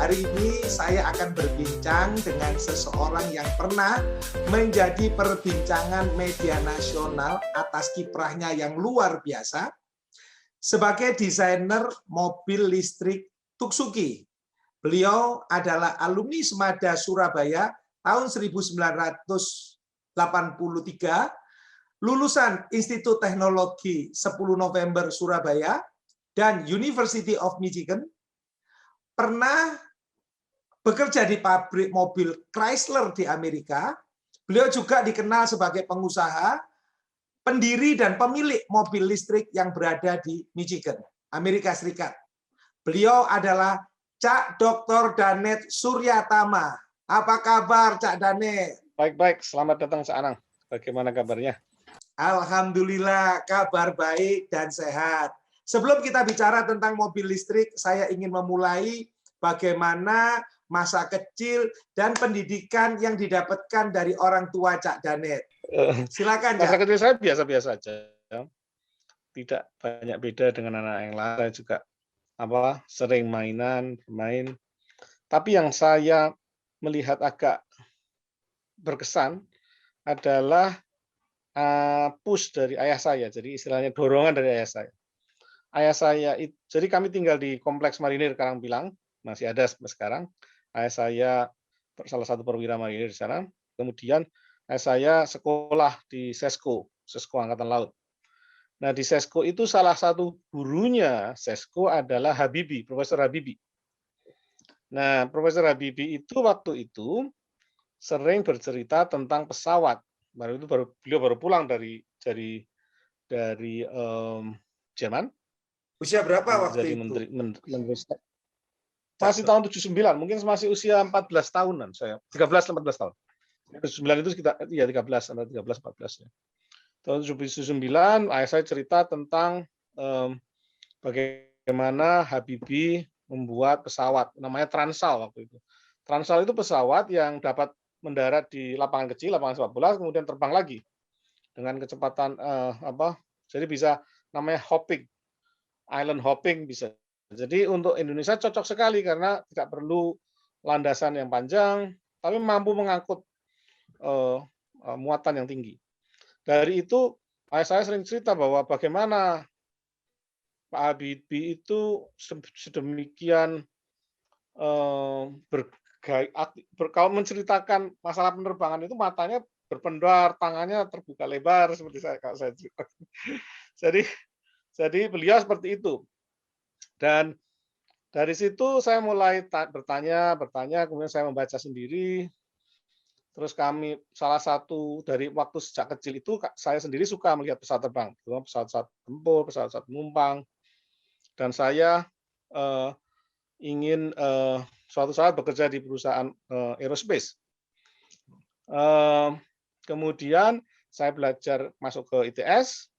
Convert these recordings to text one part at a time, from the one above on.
Hari ini saya akan berbincang dengan seseorang yang pernah menjadi perbincangan media nasional atas kiprahnya yang luar biasa sebagai desainer mobil listrik Tuksuki. Beliau adalah alumni Semada Surabaya tahun 1983, lulusan Institut Teknologi 10 November Surabaya dan University of Michigan, pernah bekerja di pabrik mobil Chrysler di Amerika. Beliau juga dikenal sebagai pengusaha, pendiri dan pemilik mobil listrik yang berada di Michigan, Amerika Serikat. Beliau adalah Cak Dr. Danet Suryatama. Apa kabar, Cak Danet? Baik-baik, selamat datang Cak Anang. Bagaimana kabarnya? Alhamdulillah, kabar baik dan sehat. Sebelum kita bicara tentang mobil listrik, saya ingin memulai bagaimana masa kecil dan pendidikan yang didapatkan dari orang tua Cak Danet. Silakan, Cak. Masa kecil saya biasa-biasa aja. Tidak banyak beda dengan anak yang lain. Saya juga sering bermain. Tapi yang saya melihat agak berkesan adalah push dari ayah saya. Jadi istilahnya dorongan dari ayah saya. Jadi kami tinggal di Kompleks Marinir Karangpilang, masih ada sampai sekarang. Ayah saya salah satu perwira marinir di sana. Kemudian ayah saya sekolah di Sesko Angkatan Laut. Nah, di Sesko itu salah satu gurunya Sesko adalah Habibie, Profesor Habibie. Nah, Profesor Habibie itu waktu itu sering bercerita tentang pesawat. Beliau baru pulang dari Jerman. Usia berapa waktu jadi itu? Menteri masih tahun 79, mungkin masih usia 14 tahunan saya. 13-14 tahun. 79 itu sekitar 13 atau 13-14 ya. Tahun 79 ayah saya cerita tentang bagaimana Habibie membuat pesawat namanya Transal waktu itu. Transal itu pesawat yang dapat mendarat di lapangan kecil, lapangan sepak bola, kemudian terbang lagi dengan kecepatan jadi bisa namanya hopping. Island hopping bisa. Jadi untuk Indonesia cocok sekali karena tidak perlu landasan yang panjang, tapi mampu mengangkut muatan yang tinggi. Dari itu, ayah saya sering cerita bahwa bagaimana Pak Habibie itu sedemikian kalau menceritakan masalah penerbangan itu matanya berpendar, tangannya terbuka lebar seperti kalau saya cerita. Jadi beliau seperti itu. Dan dari situ saya mulai bertanya, kemudian saya membaca sendiri. Terus salah satu dari waktu sejak kecil itu, saya sendiri suka melihat pesawat terbang, pesawat tempur, pesawat penumpang. Dan saya ingin suatu saat bekerja di perusahaan aerospace. Kemudian saya belajar masuk ke ITS.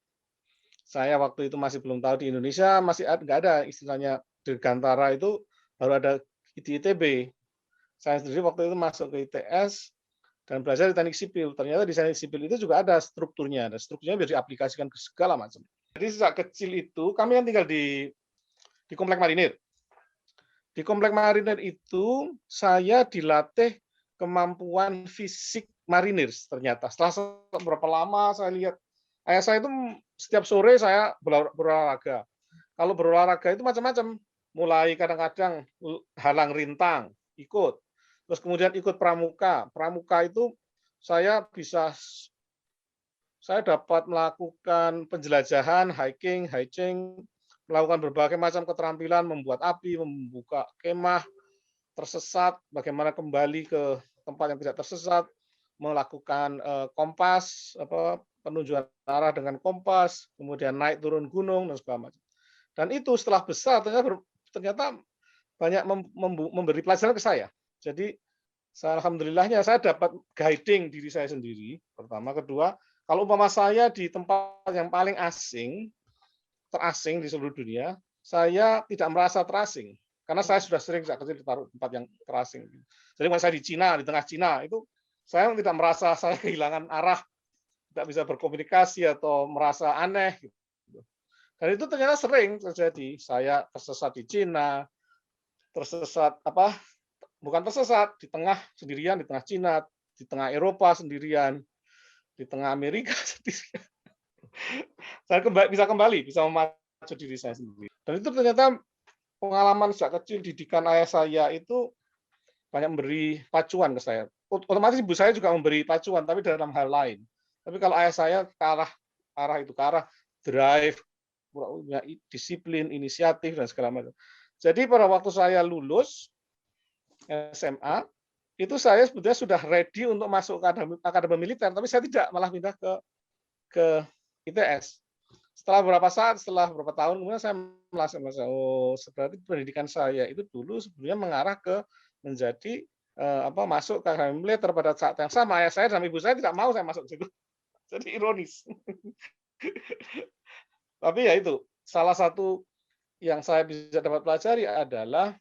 Saya waktu itu masih belum tahu di Indonesia masih nggak ada istilahnya dirgantara itu, baru ada di ITB. Saya sendiri waktu itu masuk ke ITS dan belajar di teknik sipil. Ternyata di teknik sipil itu juga ada strukturnya bisa diaplikasikan ke segala macam. Jadi sejak kecil itu kami kan tinggal di Komplek Marinir. Di Komplek Marinir itu saya dilatih kemampuan fisik marinir ternyata. Setelah beberapa lama saya lihat ayah saya itu setiap sore saya berolahraga. Kalau berolahraga itu macam-macam. Mulai kadang-kadang halang rintang, ikut. Terus kemudian ikut pramuka. Pramuka itu saya dapat melakukan penjelajahan, hiking, melakukan berbagai macam keterampilan, membuat api, membuka kemah, tersesat, bagaimana kembali ke tempat yang tidak tersesat, melakukan kompas, penunjukan arah dengan kompas, kemudian naik turun gunung dan segala macam. Dan itu setelah besar ternyata banyak memberi pelajaran ke saya. Jadi alhamdulillahnya saya dapat guiding diri saya sendiri. Pertama, kedua, kalau umpama saya di tempat yang paling terasing di seluruh dunia, saya tidak merasa terasing karena saya sudah sering sejak kecil ditaruh tempat yang terasing. Jadi kalau saya di Cina, di tengah Cina itu saya tidak merasa saya kehilangan arah, tidak bisa berkomunikasi atau merasa aneh. Dan itu ternyata sering terjadi. Saya tersesat di Cina, tersesat bukan tersesat, di tengah sendirian, di tengah Cina, di tengah Eropa sendirian, di tengah Amerika sendirian. Saya bisa memacu diri saya sendiri. Dan itu ternyata pengalaman sejak kecil, didikan ayah saya itu banyak memberi pacuan ke saya. Otomatis ibu saya juga memberi pacuan, tapi dalam hal lain. Tapi kalau ayah saya ke arah drive, punya disiplin, inisiatif, dan segala macam. Jadi pada waktu saya lulus SMA, itu saya sebetulnya sudah ready untuk masuk ke akademi militer, tapi saya tidak, malah pindah ke ITS. Setelah beberapa tahun kemudian saya merasa, oh, berarti pendidikan saya itu dulu sebenarnya mengarah ke menjadi masuk ke akademi militer. Pada saat yang sama ayah saya dan ibu saya tidak mau saya masuk ke situ. Jadi ironis. Tapi ya itu, salah satu yang saya bisa dapat pelajari adalah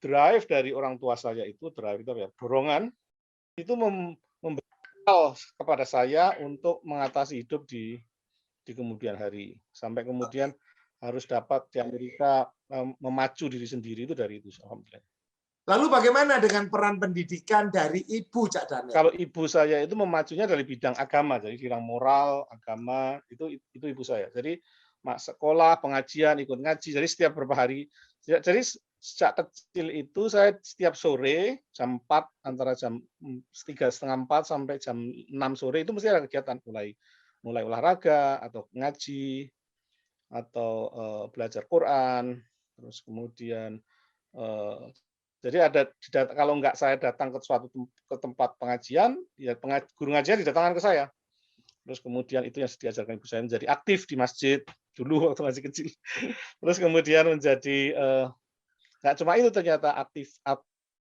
drive dari orang tua saya itu, dorongan itu membekal kepada saya untuk mengatasi hidup di kemudian hari, sampai kemudian harus dapat di Amerika memacu diri sendiri, itu dari itu, alhamdulillah. Lalu bagaimana dengan peran pendidikan dari Ibu, Cak Danet? Kalau ibu saya itu memacunya dari bidang agama, jadi bidang moral, agama, itu ibu saya. Jadi sekolah, pengajian, ikut ngaji, jadi setiap beberapa hari. Jadi sejak kecil itu saya setiap sore jam 4, antara jam 3:30, 4 sampai jam 6 sore itu mesti ada kegiatan, mulai olahraga atau ngaji atau belajar Quran, terus kemudian jadi kalau nggak saya datang ke tempat pengajian, ya guru ngajian didatangkan ke saya. Terus kemudian itu yang diajarkan ibu saya, menjadi aktif di masjid dulu waktu masih kecil. Terus kemudian menjadi nggak cuma itu, ternyata aktif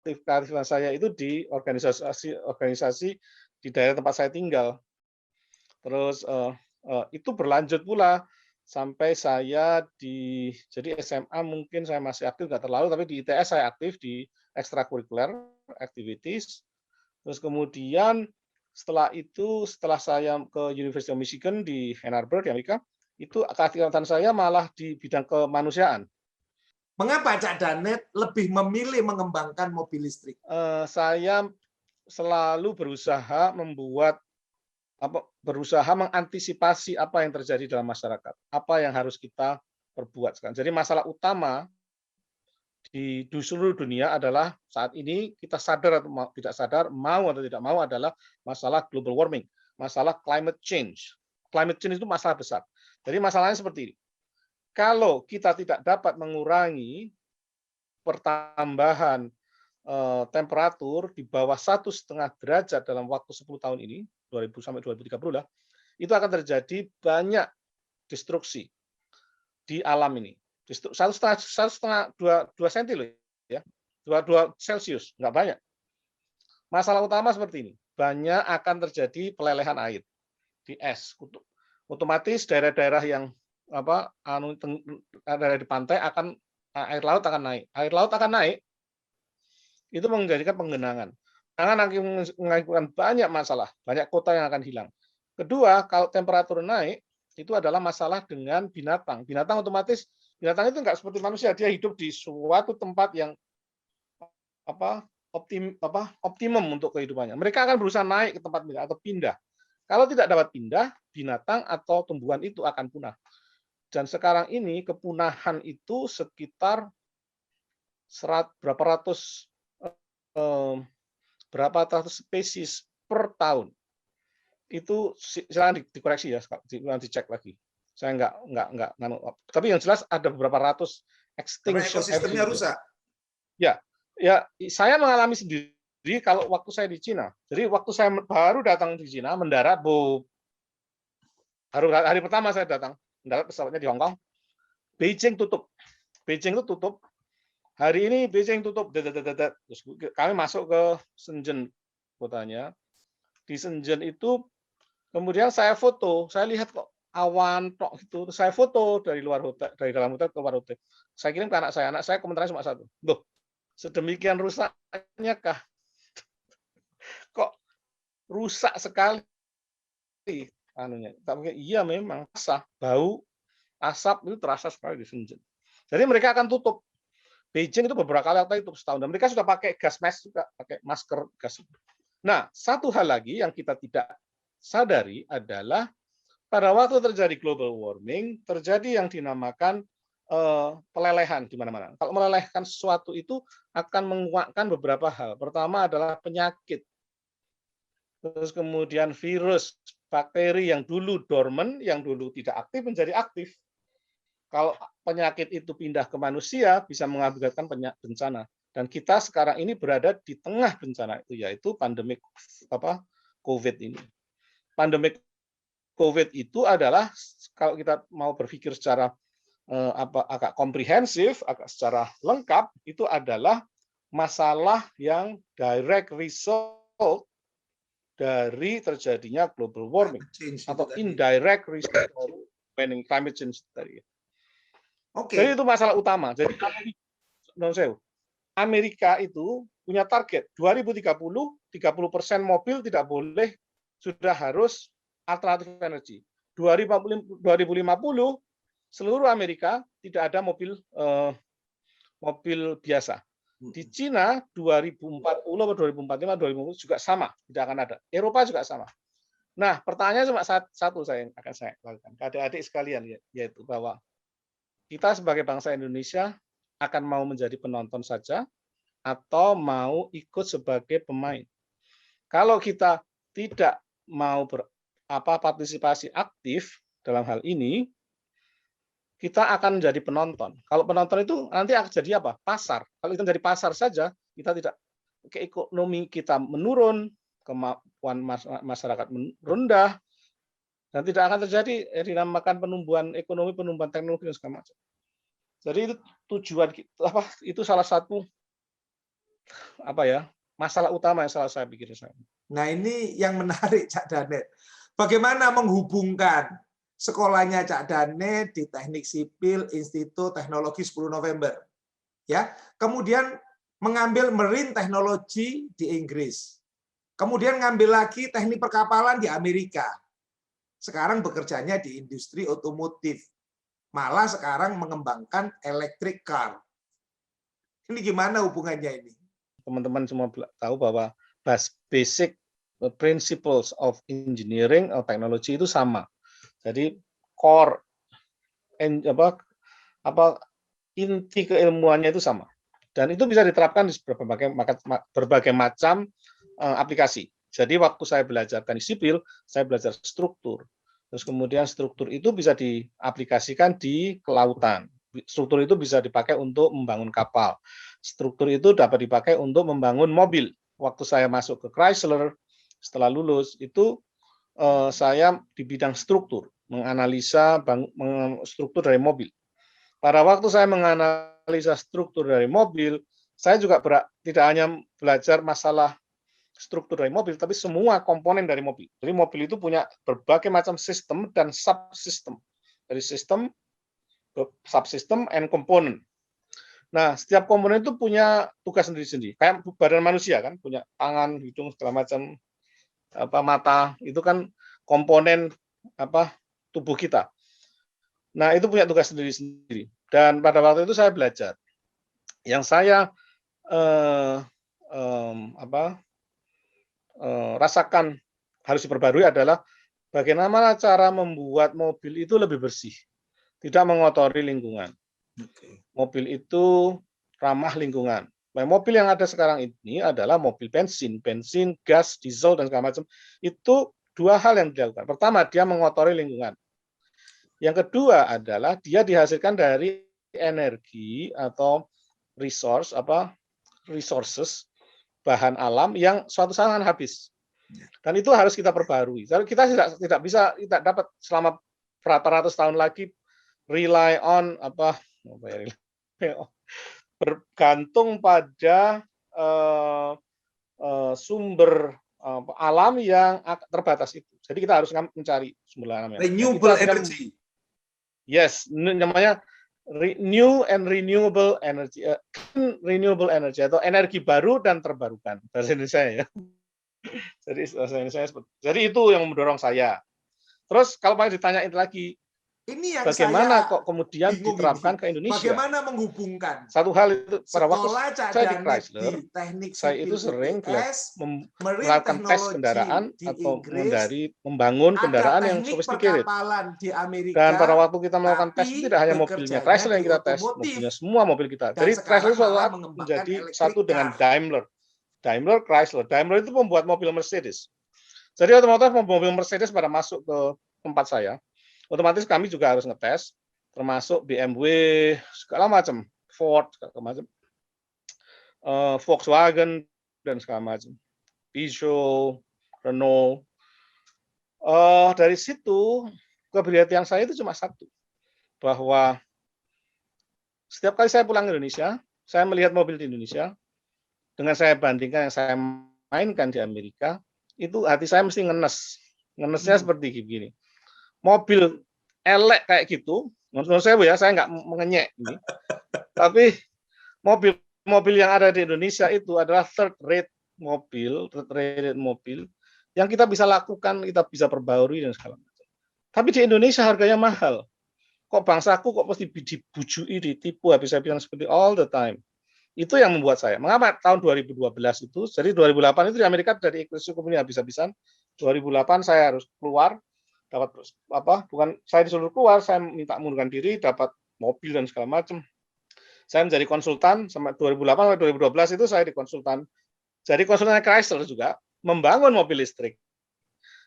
keaktifan saya itu di organisasi di daerah tempat saya tinggal. Terus itu berlanjut pula sampai saya jadi SMA mungkin saya masih aktif, nggak terlalu, tapi di ITS saya aktif di extracurricular activities. Terus kemudian setelah saya ke University of Michigan di Ann Arbor di Amerika, itu keaktifan saya malah di bidang kemanusiaan. Mengapa Cak Danet lebih memilih mengembangkan mobil listrik? Saya selalu berusaha mengantisipasi apa yang terjadi dalam masyarakat, apa yang harus kita perbuat sekarang. Jadi masalah utama di seluruh dunia adalah saat ini, kita sadar atau tidak sadar, mau atau tidak mau, adalah masalah global warming, masalah climate change. Climate change itu masalah besar. Jadi masalahnya seperti ini. Kalau kita tidak dapat mengurangi pertambahan temperatur di bawah 1,5 derajat dalam waktu 10 tahun ini, 2000 sampai 2030 lah, itu akan terjadi banyak destruksi di alam ini. 1,5, 2 cm loh ya, 2 Celcius, nggak banyak. Masalah utama seperti ini, banyak akan terjadi pelelehan air di es, kutub. Otomatis daerah-daerah yang daerah di pantai air laut akan naik. Air laut akan naik, itu menjadikan penggenangan. Akan mengakibatkan banyak masalah, banyak kota yang akan hilang. Kedua, kalau temperatur naik, itu adalah masalah dengan binatang. Binatang itu nggak seperti manusia, dia hidup di suatu tempat yang optimum untuk kehidupannya. Mereka akan berusaha naik ke tempat atau pindah. Kalau tidak dapat pindah, binatang atau tumbuhan itu akan punah. Dan sekarang ini kepunahan itu sekitar berapa ratus spesies per tahun. Itu silakan dikoreksi ya, silakan dicek lagi. Saya nggak, tapi yang jelas ada beberapa ratus extinction. Ekosistemnya rusak. Ya, saya mengalami sendiri kalau waktu saya di Cina. Jadi waktu saya baru datang di Cina, mendarat, hari pertama saya datang, mendarat pesawatnya di Hong Kong, Beijing tutup. Beijing itu tutup. Hari ini Beijing tutup. Terus kami masuk ke Shenzhen kotanya. Di Shenzhen itu kemudian saya foto, saya lihat kok awan tok itu, saya foto dari dalam hotel ke luar hotel. Saya kirim ke anak saya komentarnya cuma satu. Loh, sedemikian rusaknya kah? Kok rusak sekali anunya? Tapi iya memang bau, asap itu terasa sekali di Shenzhen. Jadi mereka akan tutup. Beijing itu beberapa kali tutup setahun, dan mereka sudah pakai gas mask juga, pakai masker gas. Nah, satu hal lagi yang kita tidak sadari adalah pada waktu terjadi global warming, terjadi yang dinamakan pelelehan di mana-mana. Kalau melelehkan sesuatu itu akan menguatkan beberapa hal. Pertama adalah penyakit, terus kemudian virus, bakteri yang dulu dormant, yang dulu tidak aktif menjadi aktif. Kalau penyakit itu pindah ke manusia, bisa mengakibatkan bencana. Dan kita sekarang ini berada di tengah bencana itu, yaitu pandemi COVID ini. Pandemi COVID itu adalah, kalau kita mau berpikir secara agak komprehensif, agak secara lengkap, itu adalah masalah yang direct result dari terjadinya global warming atau indirect result dari climate change tadi. Jadi itu masalah utama. Jadi Amerika itu punya target 2030, 30% mobil tidak boleh, sudah harus alternatif energi. 2050 seluruh Amerika tidak ada mobil biasa. Di Cina 2040 atau 2045, 2050 juga sama, tidak akan ada. Eropa juga sama. Nah, pertanyaannya cuma satu saya akan saya lakukan ke adik-adik sekalian, yaitu bahwa kita sebagai bangsa Indonesia akan mau menjadi penonton saja atau mau ikut sebagai pemain. Kalau kita tidak mau partisipasi aktif dalam hal ini, kita akan menjadi penonton. Kalau penonton itu nanti akan jadi apa? Pasar. Kalau kita menjadi pasar saja, kita tidak, ekonomi kita menurun, kemampuan masyarakat rendah, dan tidak akan terjadi dinamakan penumbuhan ekonomi, penumbuhan teknologi dan segala macam. Jadi itu tujuan itu salah satu masalah utama yang salah saya pikir. Nah, ini yang menarik, Cak Danet. Bagaimana menghubungkan sekolahnya Cak Danet di Teknik Sipil Institut Teknologi 10 November, ya, kemudian mengambil Marine Technology di Inggris, kemudian ngambil lagi teknik perkapalan di Amerika. Sekarang bekerjanya di industri otomotif, malah sekarang mengembangkan electric car. Ini gimana hubungannya ini? Teman-teman semua tahu bahwa basic principles of engineering atau teknologi itu sama. Jadi core inti keilmuannya itu sama. Dan itu bisa diterapkan di berbagai macam aplikasi. Jadi waktu saya belajar teknik sipil, saya belajar struktur. Terus kemudian struktur itu bisa diaplikasikan di kelautan. Struktur itu bisa dipakai untuk membangun kapal. Struktur itu dapat dipakai untuk membangun mobil. Waktu saya masuk ke Chrysler, setelah lulus, itu saya di bidang struktur, menganalisa struktur dari mobil. Pada waktu saya menganalisa struktur dari mobil, saya juga tidak hanya belajar masalah struktur dari mobil, tapi semua komponen dari mobil. Jadi mobil itu punya berbagai macam sistem dan subsistem. Dari sistem, subsistem, and component. Nah, setiap komponen itu punya tugas sendiri-sendiri. Kayak badan manusia kan, punya tangan, hidung, segala macam, mata, itu kan komponen tubuh kita. Nah, itu punya tugas sendiri-sendiri. Dan pada waktu itu saya belajar. Yang saya rasakan harus diperbarui adalah bagaimana cara membuat mobil itu lebih bersih, tidak mengotori lingkungan. Mobil itu ramah lingkungan. Nah, mobil yang ada sekarang ini adalah mobil bensin, gas, diesel, dan segala macam. Itu dua hal yang dilakukan. Pertama, dia mengotori lingkungan. Yang kedua adalah dia dihasilkan dari energi atau resources, bahan alam yang suatu saat akan habis. Dan itu harus kita perbarui. Kita tidak dapat selama berapa ratus tahun lagi rely on bergantung pada sumber alam yang terbatas itu. Jadi kita harus mencari sumber alam yang renewable energy. Yes, namanya new and renewable energy, renewable energy atau energi baru dan terbarukan bahasa Indonesia ya. Jadi itu yang mendorong saya. Terus kalau mau ditanyain lagi, Ini yang bagaimana saya kok kemudian bingung diterapkan ini. ke Indonesia? Bagaimana menghubungkan Satu hal itu pada waktu sekolah saya di cadangan Chrysler, di teknik saya itu sipil sering ITS, marine melakukan tes technology kendaraan di atau Inggris, membangun ada kendaraan yang teknik sophisticated. perkapalan di Dan pada Amerika, waktu kita melakukan tes itu tapi tidak hanya mobilnya bekerjanya Chrysler di yang kita tes, otomotif. mobilnya semua mobil kita. Dan Jadi Chrysler sekarang suatu malah saat mengembangkan menjadi electric satu dengan car. Daimler. Chrysler itu membuat mobil Mercedes. Jadi otomatis mobil Mercedes pada masuk ke tempat saya, otomatis kami juga harus ngetes, termasuk BMW, segala macam, Ford, segala macam, Volkswagen, dan segala macam, Peugeot, Renault. Dari situ, keprihatinan saya itu cuma satu, bahwa setiap kali saya pulang ke Indonesia, saya melihat mobil di Indonesia, dengan saya bandingkan yang saya mainkan di Amerika, itu hati saya mesti ngenes. Ngenesnya seperti gini. Mobil elek kayak gitu, menurut saya nggak mengenyek ini, tapi mobil yang ada di Indonesia itu adalah third rate mobil yang kita bisa lakukan, kita bisa perbarui dan segala macam. Tapi di Indonesia harganya mahal. Kok bangsaku kok mesti dibujui, ditipu habis-habisan seperti all the time. Itu yang membuat saya. Mengapa tahun 2012 itu, jadi 2008 itu di Amerika dari equity company habis-habisan. 2008 saya harus keluar, dapat bukan saya disuruh keluar, saya minta mundurkan diri, dapat mobil dan segala macam. Saya menjadi konsultan sampai 2008 sampai 2012 itu saya dikonsultan. Jadi konsultannya Chrysler juga membangun mobil listrik.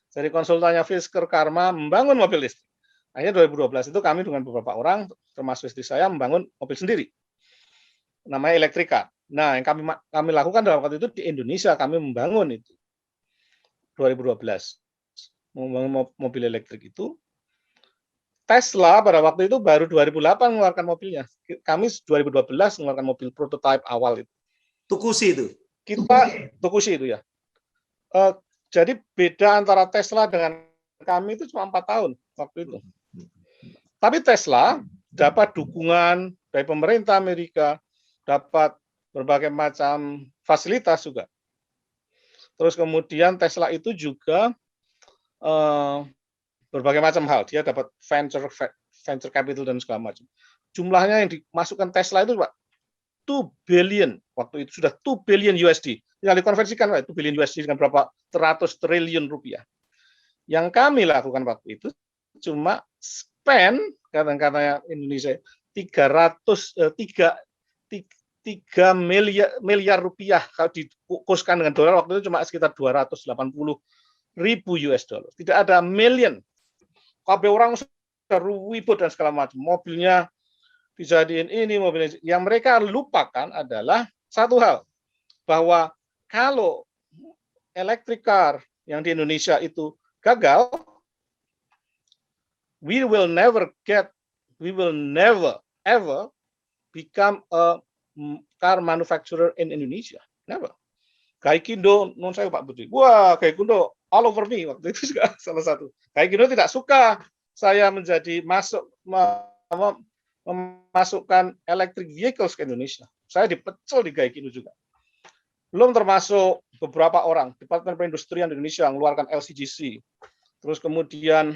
Jadi konsultannya Fisker Karma membangun mobil listrik. Akhirnya 2012 itu kami dengan beberapa orang, termasuk istri saya, membangun mobil sendiri. Namanya Elektrika. Nah, yang kami lakukan dalam waktu itu di Indonesia, kami membangun itu 2012, membangun mobil elektrik itu. Tesla pada waktu itu baru 2008 mengeluarkan mobilnya. Kami 2012 mengeluarkan mobil prototipe awal itu. Tukusi itu. Tukusi itu ya. Jadi beda antara Tesla dengan kami itu cuma 4 tahun waktu itu. Tapi Tesla dapat dukungan dari pemerintah Amerika, dapat berbagai macam fasilitas juga. Terus kemudian Tesla itu juga berbagai macam hal. Dia dapat venture capital dan segala macam. Jumlahnya yang dimasukkan Tesla itu Pak, 2 billion. Waktu itu sudah 2 billion USD. Tinggal dikonversikan Pak, 2 billion USD dengan berapa ratus triliun rupiah. Yang kami lakukan waktu itu cuma spend, kata-katanya Indonesia, 3 miliar rupiah. Kalau dikursuskan dengan dolar waktu itu cuma sekitar 280 ribu US dollar. Tidak ada million. Kabeh orang sudah ribut dan segala macam. Mobilnya dijadiin ini, mobilnya. Yang mereka lupakan adalah satu hal, bahwa kalau electric car yang di Indonesia itu gagal, we will never ever become a car manufacturer in Indonesia. Never. Gaikindo, non saya Pak Budi. Wah, Gaikindo all over me waktu itu juga salah satu. Gaikindo tidak suka saya menjadi memasukkan electric vehicles ke Indonesia. Saya dipecel di Gaikindo juga. Belum termasuk beberapa orang, Departemen Perindustrian Indonesia yang mengeluarkan LCGC. Terus kemudian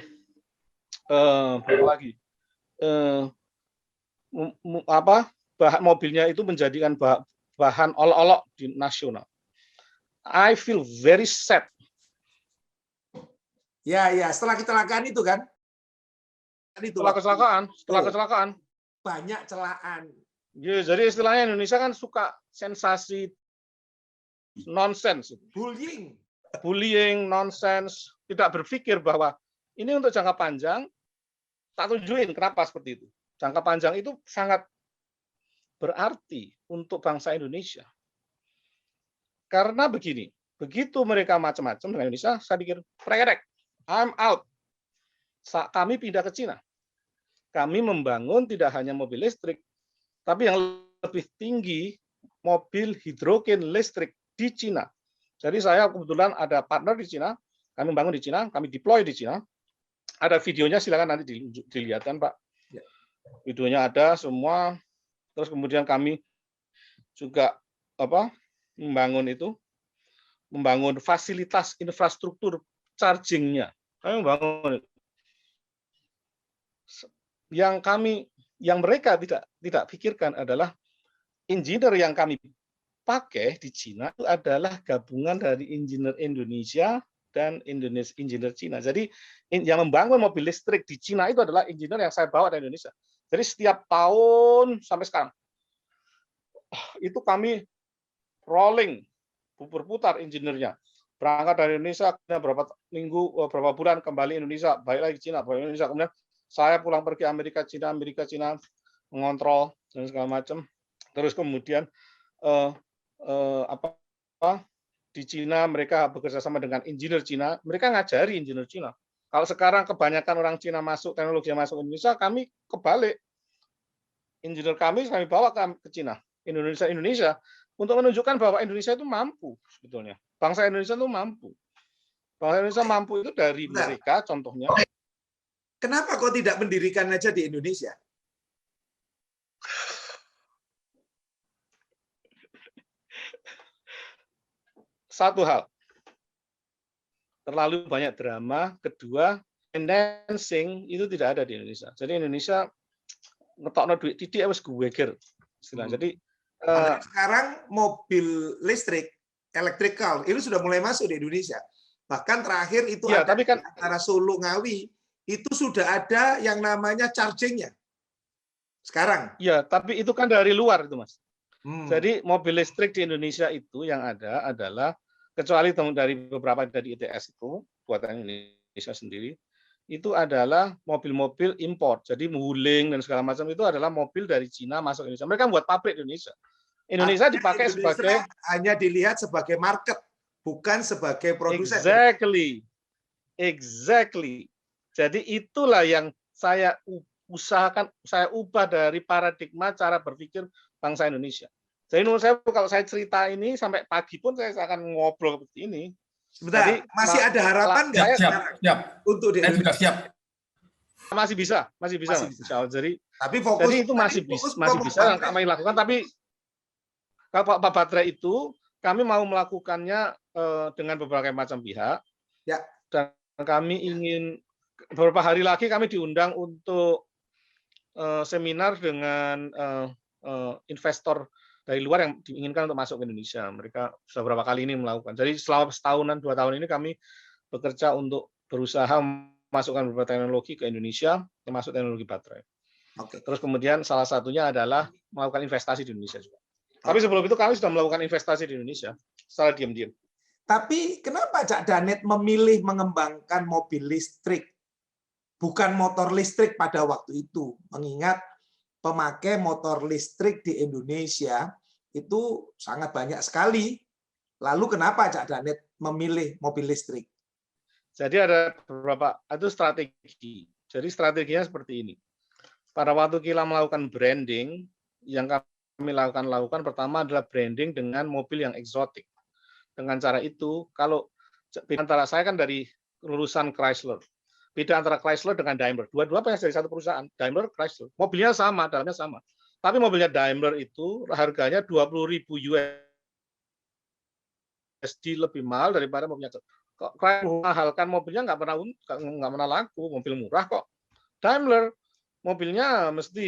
berapa lagi? Bahan mobilnya itu menjadikan bahan olok-olok di nasional. I feel very sad. Ya, setelah kecelakaan itu kan? Setelah kecelakaan. Banyak celaan. Ya, jadi istilahnya Indonesia kan suka sensasi nonsense. Bullying, nonsense. Tidak berpikir bahwa ini untuk jangka panjang, tak tunjukin kenapa seperti itu. Jangka panjang itu sangat berarti untuk bangsa Indonesia. Karena begini, begitu mereka macam-macam dengan Indonesia, saya pikir, prekerek, I'm out. Kami pindah ke Cina. Kami membangun tidak hanya mobil listrik, tapi yang lebih tinggi, mobil hidrogen listrik di Cina. Jadi saya kebetulan ada partner di Cina, kami membangun di Cina, kami deploy di Cina. Ada videonya, silakan nanti dilihatkan Pak. Videonya ada semua. Terus kemudian kami juga membangun fasilitas infrastruktur charging-nya. Kami membangun itu. yang mereka tidak pikirkan adalah engineer yang kami pakai di Cina itu adalah gabungan dari engineer Indonesia dan engineer Cina. Jadi yang membangun mobil listrik di Cina itu adalah engineer yang saya bawa dari Indonesia. Jadi setiap tahun sampai sekarang itu kami rolling, berputar engineer-nya. Berangkat dari Indonesia, berapa minggu, berapa bulan kembali Indonesia, balik lagi Cina, balik Indonesia. Kemudian saya pulang pergi Amerika, Cina, mengontrol dan segala macam. Terus kemudian di Cina mereka bekerja sama dengan engineer Cina, mereka ngajari engineer Cina. Kalau sekarang kebanyakan orang Cina masuk, teknologi yang masuk Indonesia, kami kebalik. Engineer kami bawa ke Cina, Indonesia untuk menunjukkan bahwa Indonesia itu mampu sebetulnya. Bangsa Indonesia itu mampu. Bangsa Indonesia mampu itu dari mereka, contohnya. Kenapa kok tidak mendirikan aja di Indonesia? Satu hal, terlalu banyak drama. Kedua, financing itu tidak ada di Indonesia. Jadi Indonesia ngetokno duit titik wis geger. Jadi sekarang mobil listrik, electrical, itu sudah mulai masuk di Indonesia. Bahkan terakhir itu ya, ada tapi kan, antara Solo Ngawi, itu sudah ada yang namanya charging-nya. Sekarang. Ya, tapi itu kan dari luar itu, Mas. Jadi mobil listrik di Indonesia itu yang ada adalah, kecuali dari beberapa dari ITS itu, buatan Indonesia sendiri, itu adalah mobil-mobil import. Jadi Wuling dan segala macam itu adalah mobil dari Cina masuk Indonesia. Mereka buat pabrik Indonesia. Indonesia dipakai sebagai, hanya dilihat sebagai market, bukan sebagai produsen. Exactly. Jadi itulah yang saya usahakan, saya ubah dari paradigma cara berpikir bangsa Indonesia. Jadi menurut saya kalau saya cerita ini sampai pagi pun saya akan ngobrol seperti ini. Sebentar, jadi, masih ada harapan nggak? Siap. Untuk di Indonesia. Juga siap. Masih bisa. Jadi, tapi fokus, jadi itu masih bisa yang kami lakukan. Tapi kalau Pak Baterai itu kami mau melakukannya dengan berbagai macam pihak. Ya. Dan kami ingin beberapa hari lagi kami diundang untuk seminar dengan investor dari luar yang diinginkan untuk masuk ke Indonesia. Mereka sudah beberapa kali ini melakukan. Jadi selama setahunan, 2 tahun ini kami bekerja untuk berusaha memasukkan beberapa teknologi ke Indonesia, termasuk teknologi baterai. Terus kemudian salah satunya adalah melakukan investasi di Indonesia juga. Tapi sebelum itu kami sudah melakukan investasi di Indonesia secara diam-diam. Tapi kenapa Cak Danet memilih mengembangkan mobil listrik, bukan motor listrik pada waktu itu? Mengingat pemakai motor listrik di Indonesia itu sangat banyak sekali. Lalu kenapa Cak Danet memilih mobil listrik? Jadi ada beberapa, itu strategi. Jadi strateginya seperti ini. Pada waktu kita melakukan branding, yang kami lakukan pertama adalah branding dengan mobil yang eksotik. Dengan cara itu, kalau antara saya kan dari lulusan Chrysler, beda antara Chrysler dengan Daimler. Dua-dua pengen dari satu perusahaan, Daimler, Chrysler. Mobilnya sama, dalamnya sama. Tapi mobilnya Daimler itu harganya 20.000 USD lebih mahal daripada mobilnya. Kok Chrysler mahalkan mobilnya nggak pernah laku, mobil murah kok. Daimler mobilnya mesti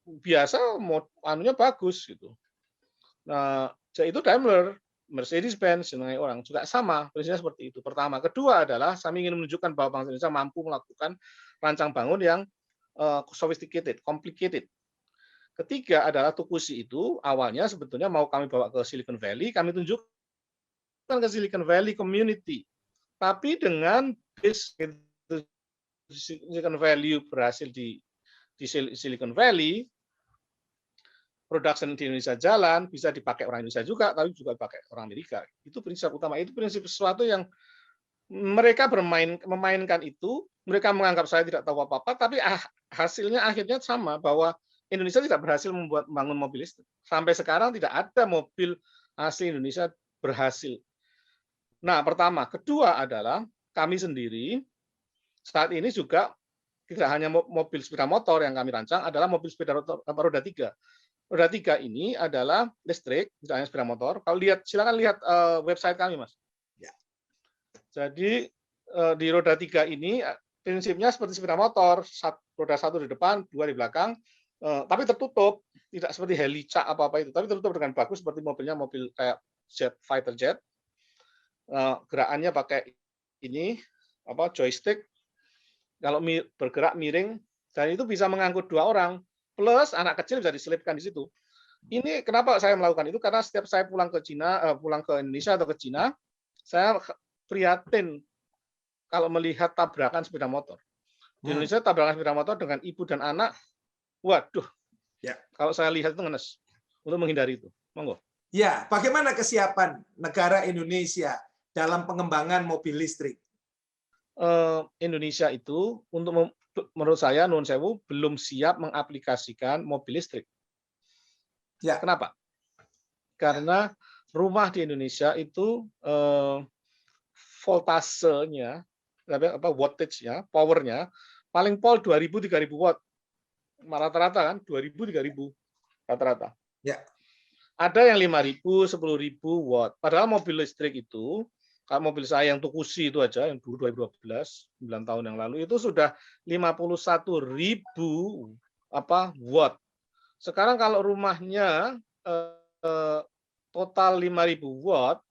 biasa, anunya bagus gitu. Nah, itu Daimler. Mercedes-Benz, orang juga sama, prinsipnya seperti itu. Pertama, kedua adalah kami ingin menunjukkan bahwa bangsa Indonesia mampu melakukan rancang bangun yang sophisticated, complicated. Ketiga adalah Tukushi itu awalnya sebetulnya mau kami bawa ke Silicon Valley, kami tunjukkan ke Silicon Valley community. Tapi dengan Silicon Valley berhasil di Silicon Valley, production di Indonesia jalan, bisa dipakai orang Indonesia juga, tapi juga dipakai orang Amerika. Itu prinsip utama. Itu prinsip sesuatu yang mereka memainkan itu, mereka menganggap saya tidak tahu apa-apa, tapi hasilnya akhirnya sama, bahwa Indonesia tidak berhasil membangun mobil listrik. Sampai sekarang tidak ada mobil asli Indonesia berhasil. Nah, pertama. Kedua adalah kami sendiri saat ini juga tidak hanya mobil sepeda motor yang kami rancang, adalah mobil sepeda roda 3. Roda 3 ini adalah listrik, tidak hanya sepeda motor. Kalau silakan lihat website kami, Mas. Ya. Jadi di roda 3 ini prinsipnya seperti sepeda motor, roda satu di depan, dua di belakang, tapi tertutup, tidak seperti helica apa-apa itu, tapi tertutup dengan bagus seperti mobilnya mobil kayak fighter jet. Gerakannya pakai ini joystick, kalau bergerak miring, dan itu bisa mengangkut 2 orang, plus anak kecil bisa diselipkan di situ. Ini kenapa saya melakukan itu, karena setiap saya pulang ke Indonesia atau ke Cina, saya prihatin kalau melihat tabrakan sepeda motor. Di Indonesia tabrakan sepeda motor dengan ibu dan anak, waduh, ya. Kalau saya lihat itu ngenes untuk menghindari itu. Monggo. Ya, bagaimana kesiapan negara Indonesia dalam pengembangan mobil listrik? Indonesia itu menurut saya nuwun sewu belum siap mengaplikasikan mobil listrik. Ya. Kenapa? Karena rumah di Indonesia itu voltasenya, wattage-nya, powernya paling pol 2000-3000 watt. Rata-rata kan 2000-3000 rata-rata. Ya. Ada yang 5000, 10000 watt. Padahal mobil listrik itu, kalau mobil saya yang Tukusi itu aja yang dulu 2012, 9 tahun yang lalu itu sudah 51.000 watt. Sekarang kalau rumahnya total 5.000 watt,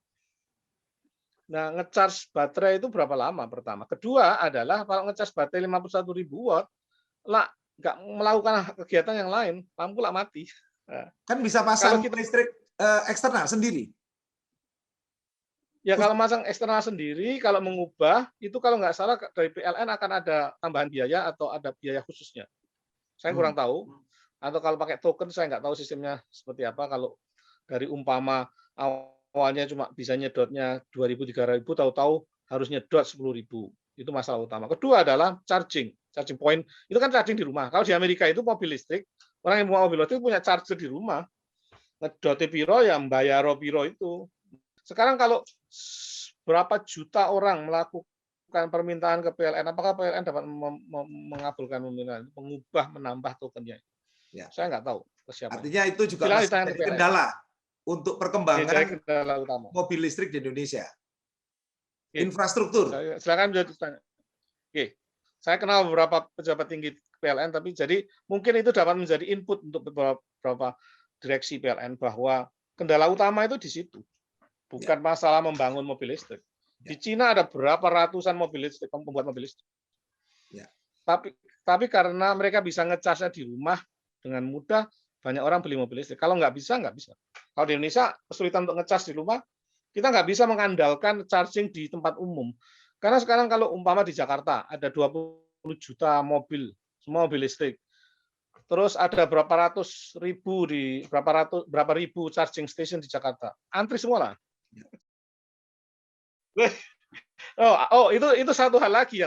nah ngecas baterai itu berapa lama pertama? Kedua adalah kalau ngecas baterai 51.000 watt, lah nggak melakukan kegiatan yang lain, lampu lah mati. Nah, kan bisa pasang listrik eksternal sendiri. Ya kalau masang eksternal sendiri, kalau mengubah itu kalau nggak salah dari PLN akan ada tambahan biaya atau ada biaya khususnya. Saya kurang tahu. Atau kalau pakai token saya nggak tahu sistemnya seperti apa. Kalau dari umpama awalnya cuma bisa nyedotnya 2.000, 3.000, tahu-tahu harus nyedot 10.000. Itu masalah utama. Kedua adalah charging point. Itu kan charging di rumah. Kalau di Amerika itu mobil listrik, orang yang punya mobil listrik punya charger di rumah. Ngedote piro ya bayar piro itu. Sekarang kalau berapa juta orang melakukan permintaan ke PLN, apakah PLN dapat mengabulkan permintaan, mengubah, menambah tokennya? Ya. Saya nggak tahu kesiapan. Artinya itu juga masih jadi kendala untuk perkembangan mobil listrik di Indonesia. Oke. Infrastruktur. Silakan tanya. Oke. Saya kenal beberapa pejabat tinggi PLN, tapi jadi mungkin itu dapat menjadi input untuk beberapa direksi PLN bahwa kendala utama itu di situ. Bukan masalah membangun mobil listrik. Di Cina ada berapa ratusan mobil listrik, pembuat mobil listrik. Ya. Tapi karena mereka bisa ngecasnya di rumah dengan mudah, banyak orang beli mobil listrik. Kalau nggak bisa, nggak bisa. Kalau di Indonesia kesulitan untuk ngecas di rumah, kita nggak bisa mengandalkan charging di tempat umum. Karena sekarang kalau umpama di Jakarta ada 20 juta mobil, semua mobil listrik. Terus ada berapa ribu charging station di Jakarta. Antri semua lah. Itu satu hal lagi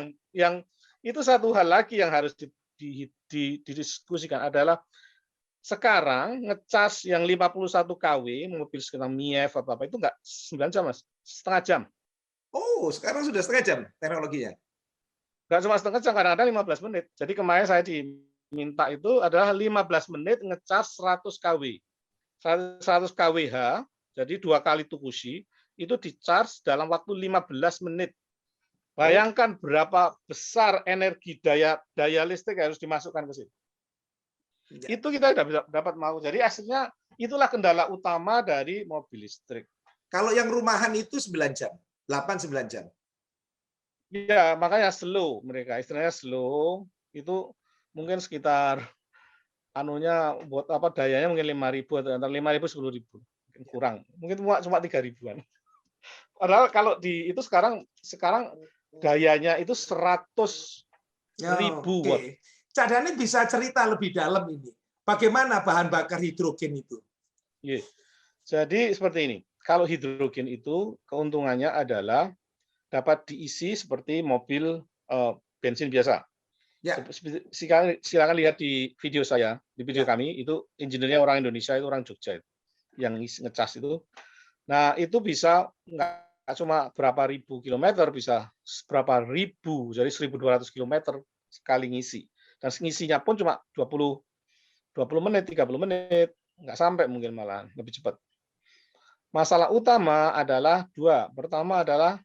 yang harus didiskusikan adalah sekarang ngecas yang 51 kW mobil sekitar Mief apa itu enggak 9 jam Mas, setengah jam. Oh, sekarang sudah setengah jam teknologinya. Enggak cuma setengah jam, kadang-kadang 15 menit. Jadi kemarin saya diminta itu adalah 15 menit ngecas 100 kW. 100 kWh, jadi 2 kali Tukusi, itu di-charge dalam waktu 15 menit. Bayangkan berapa besar energi daya listrik yang harus dimasukkan ke situ. Ya. Itu kita dapat mau. Jadi aslinya itulah kendala utama dari mobil listrik. Kalau yang rumahan itu 9 jam, 8-9 jam. Ya, makanya slow mereka. Istilahnya slow, itu mungkin sekitar buat dayanya mungkin 5.000 atau antara 5.000 10.000. Kurang. Mungkin cuma 3.000-an. Padahal kalau itu sekarang dayanya itu 100.000 watt. Cak Dhani bisa cerita lebih dalam ini. Bagaimana bahan bakar hidrogen itu? Jadi seperti ini. Kalau hidrogen itu keuntungannya adalah dapat diisi seperti mobil bensin biasa. Ya. Silakan lihat di video saya, di video kami itu insinyurnya orang Indonesia, itu orang Jogja yang ngecas itu. Nah, itu bisa nggak cuma berapa ribu kilometer, bisa berapa ribu, jadi 1.200 kilometer sekali ngisi. Dan ngisinya pun cuma 20 menit, 30 menit, nggak sampai mungkin malah lebih cepat. Masalah utama adalah 2. Pertama adalah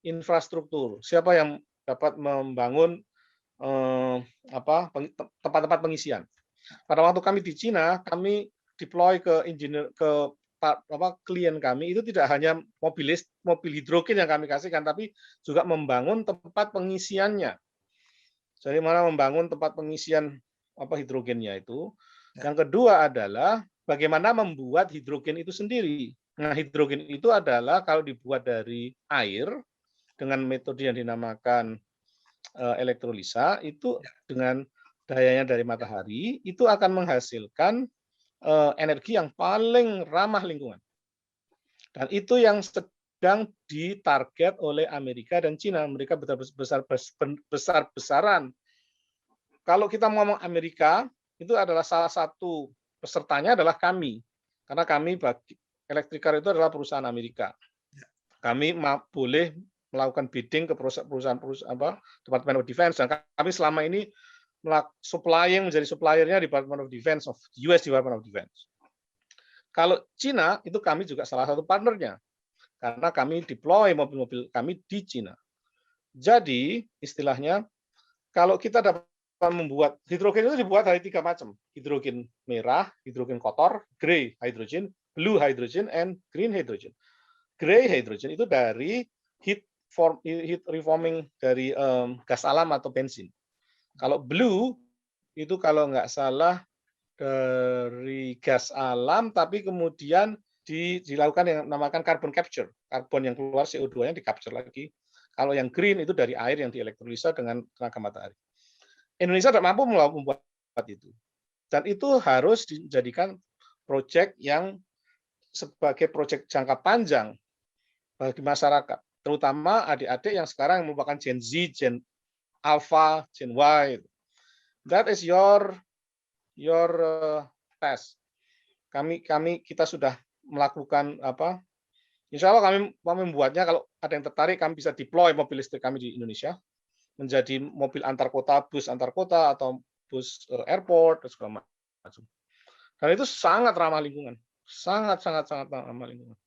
infrastruktur. Siapa yang dapat membangun tempat-tempat pengisian. Pada waktu kami di Cina, kami deploy ke klien kami itu tidak hanya mobil hidrogen yang kami kasihkan, tapi juga membangun tempat pengisiannya. Jadi mana membangun tempat pengisian hidrogennya itu. Yang kedua adalah bagaimana membuat hidrogen itu sendiri. Nah, hidrogen itu adalah kalau dibuat dari air dengan metode yang dinamakan elektrolisa, itu dengan dayanya dari matahari, itu akan menghasilkan energi yang paling ramah lingkungan. Dan itu yang sedang ditarget oleh Amerika dan Cina. Mereka besar-besaran. Kalau kita ngomong Amerika, itu adalah salah satu pesertanya adalah kami. Karena kami Electricar itu adalah perusahaan Amerika. Kami boleh melakukan bidding ke perusahaan Department of Defense, dan kami selama ini menjadi suppliernya Department of Defense of US Department of Defense. Kalau Cina itu kami juga salah satu partnernya karena kami deploy mobil-mobil kami di Cina. Jadi istilahnya kalau kita dapat membuat hidrogen itu dibuat dari 3 macam: hidrogen merah, hidrogen kotor, gray hydrogen, blue hydrogen, and green hydrogen. Gray hydrogen itu dari heat reforming dari gas alam atau bensin. Kalau blue itu kalau nggak salah dari gas alam, tapi kemudian dilakukan yang namakan carbon capture. Karbon yang keluar CO2-nya di-capture lagi. Kalau yang green itu dari air yang dielektrolisa dengan tenaga matahari. Indonesia tidak mampu membuat itu. Dan itu harus dijadikan proyek yang sebagai proyek jangka panjang bagi masyarakat, terutama adik-adik yang sekarang merupakan Gen Z, Gen Alpha, Gen Y. That is your task. Kita sudah melakukan insya Allah kami membuatnya. Kalau ada yang tertarik, kami bisa deploy mobil listrik kami di Indonesia menjadi mobil antar kota, bus antar kota, atau bus airport dan segala macam. Dan itu sangat ramah lingkungan, sangat ramah lingkungan.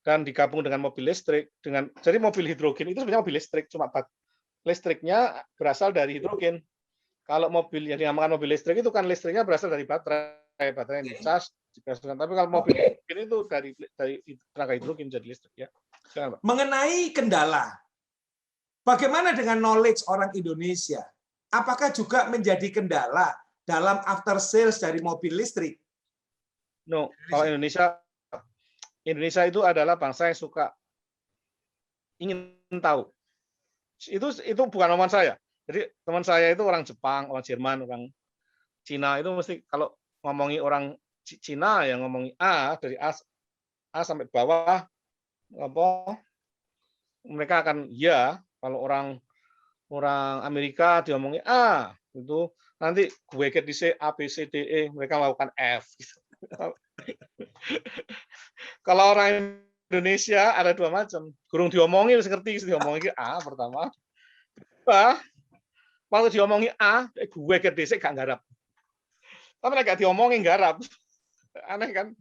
Dan digabung dengan mobil listrik, jadi mobil hidrogen itu sebenarnya mobil listrik, cuma listriknya berasal dari hidrogen. Kalau mobil yang dinamakan mobil listrik itu kan listriknya berasal dari baterai yang dicas. Tapi kalau mobil hidrogen itu dari tenaga hidrogen jadi listrik ya. Silakan, Pak. Mengenai kendala, bagaimana dengan knowledge orang Indonesia? Apakah juga menjadi kendala dalam after sales dari mobil listrik? No, kalau Indonesia itu adalah bangsa yang suka ingin tahu. Itu bukan omongan saya. Jadi teman saya itu orang Jepang, orang Jerman, orang Cina itu mesti kalau ngomongi orang Cina yang ngomongi A dari A sampai bawah mereka akan ya. Kalau orang Amerika diomongi A itu nanti gue di C A B C D E mereka melakukan F. Kalau orang Indonesia ada 2 macam. Gurung diomongi wis ngerti diomongi A pertama. Waktu diomongi A, gue ke DC gak garap. Tapi gak diomongi garap. Aneh kan?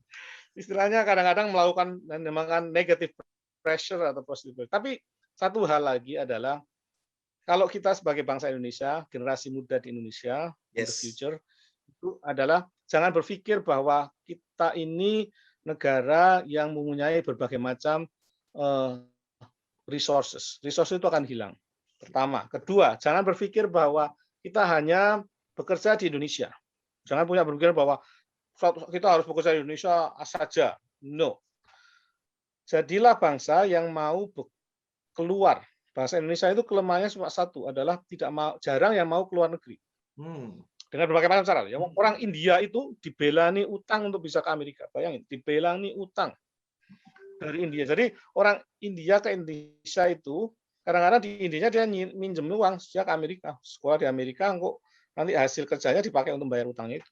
Istilahnya kadang-kadang melakukan negative pressure atau positive. Tapi satu hal lagi adalah kalau kita sebagai bangsa Indonesia, generasi muda di Indonesia, in the future, itu adalah jangan berpikir bahwa kita ini negara yang mempunyai berbagai macam resources. Resources itu akan hilang. Pertama. Kedua, jangan berpikir bahwa kita hanya bekerja di Indonesia. Jangan berpikir bahwa kita harus bekerja di Indonesia saja. No. Jadilah bangsa yang mau keluar. Bangsa Indonesia itu kelemahannya cuma satu, adalah jarang yang mau keluar negeri. Dengan berbagai macam cara. Orang India itu dibelani utang untuk bisa ke Amerika. Bayangin, dibelani utang dari India. Jadi orang India ke Indonesia itu kadang-kadang di Indonesia dia minjem uang dia ke Amerika, sekolah di Amerika, kok nanti hasil kerjanya dipakai untuk bayar utangnya itu.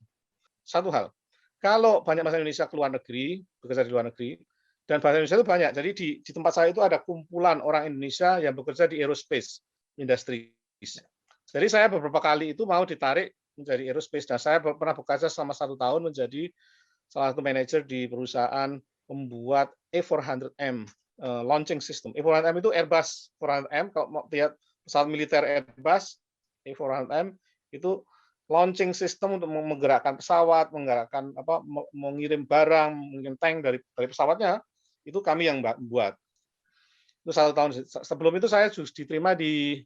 Satu hal, kalau banyak masyarakat Indonesia keluar negeri, bekerja di luar negeri, dan bahasa Indonesia itu banyak. Jadi di tempat saya itu ada kumpulan orang Indonesia yang bekerja di aerospace industry. Jadi saya beberapa kali itu mau ditarik menjadi aerospace, dan saya pernah bekerja selama 1 tahun menjadi salah satu manajer di perusahaan pembuat A400M. Launching system. A400M itu Airbus 400M. Kalau mau lihat pesawat militer Airbus, A400M itu launching system untuk menggerakkan pesawat, menggerakkan mengirim barang, mungkin tank dari pesawatnya, itu kami yang buat. Itu 1 tahun. Sebelum itu saya diterima di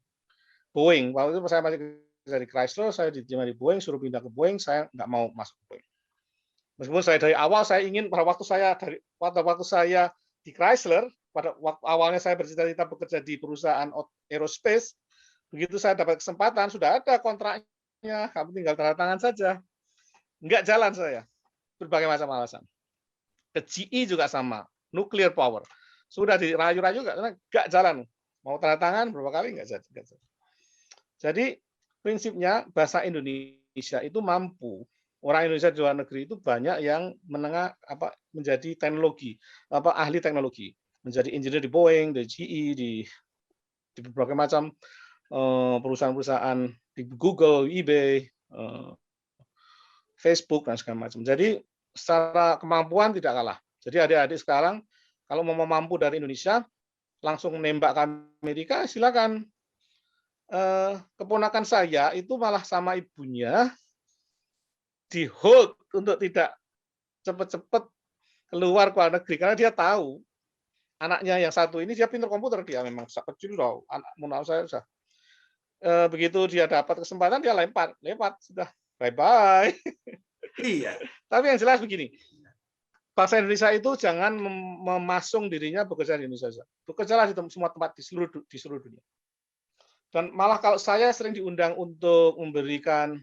Boeing. Waktu itu saya masih dari Chrysler, saya diterima di Boeing, suruh pindah ke Boeing, saya nggak mau masuk ke Boeing. Meskipun saya dari awal saya ingin pada waktu saya di Chrysler, pada waktu awalnya saya bercita-cita bekerja di perusahaan aerospace, begitu saya dapat kesempatan, sudah ada kontraknya, kamu tinggal tanda tangan saja. Nggak jalan saya, berbagai macam alasan. Ke GE juga sama, nuclear power. Sudah dirayu-rayu nggak jalan. Mau tanda tangan berapa kali nggak jadi. Jadi prinsipnya bahasa Indonesia itu mampu. Orang Indonesia di luar negeri itu banyak yang menjadi teknologi, ahli teknologi, menjadi engineer di Boeing, di GE, di berbagai macam perusahaan-perusahaan di Google, eBay, Facebook dan segala macam. Jadi secara kemampuan tidak kalah. Jadi adik-adik sekarang kalau mau mampu dari Indonesia langsung nembak ke Amerika silakan. Keponakan saya itu malah sama ibunya di hold untuk tidak cepat-cepat keluar ke luar negeri karena dia tahu anaknya yang satu ini dia pintar komputer, dia memang kecil loh, anak munafik saya sudah. Begitu dia dapat kesempatan dia lewat sudah bye bye. Iya. Tapi yang jelas begini, bahasa Indonesia itu jangan memasung dirinya bekerja di Indonesia saja. Bekerjalah di semua tempat di seluruh dunia. Dan malah kalau saya sering diundang untuk memberikan,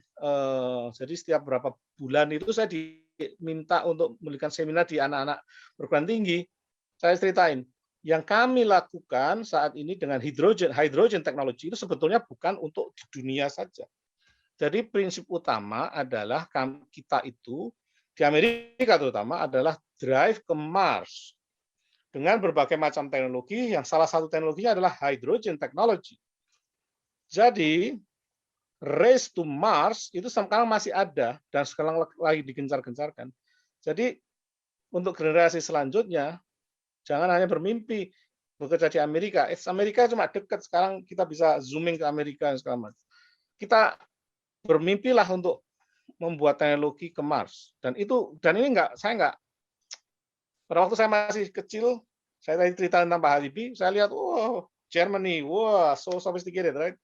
jadi setiap berapa bulan itu saya diminta untuk memberikan seminar di anak-anak perguruan tinggi. Saya ceritain, yang kami lakukan saat ini dengan hydrogen technology itu sebetulnya bukan untuk di dunia saja. Jadi prinsip utama adalah kita itu di Amerika terutama adalah drive ke Mars dengan berbagai macam teknologi, yang salah satu teknologinya adalah hydrogen technology. Jadi race to Mars itu sekarang masih ada dan sekarang lagi digencar-gencarkan. Jadi untuk generasi selanjutnya jangan hanya bermimpi bekerja di Amerika. Amerika cuma dekat, sekarang kita bisa zooming ke Amerika dan segala macam. Kita bermimpilah untuk membuat teknologi ke Mars. Dan ini saya pada waktu saya masih kecil, saya tadi cerita tentang Pak Habibie, saya lihat, Germany, so sophisticated, right?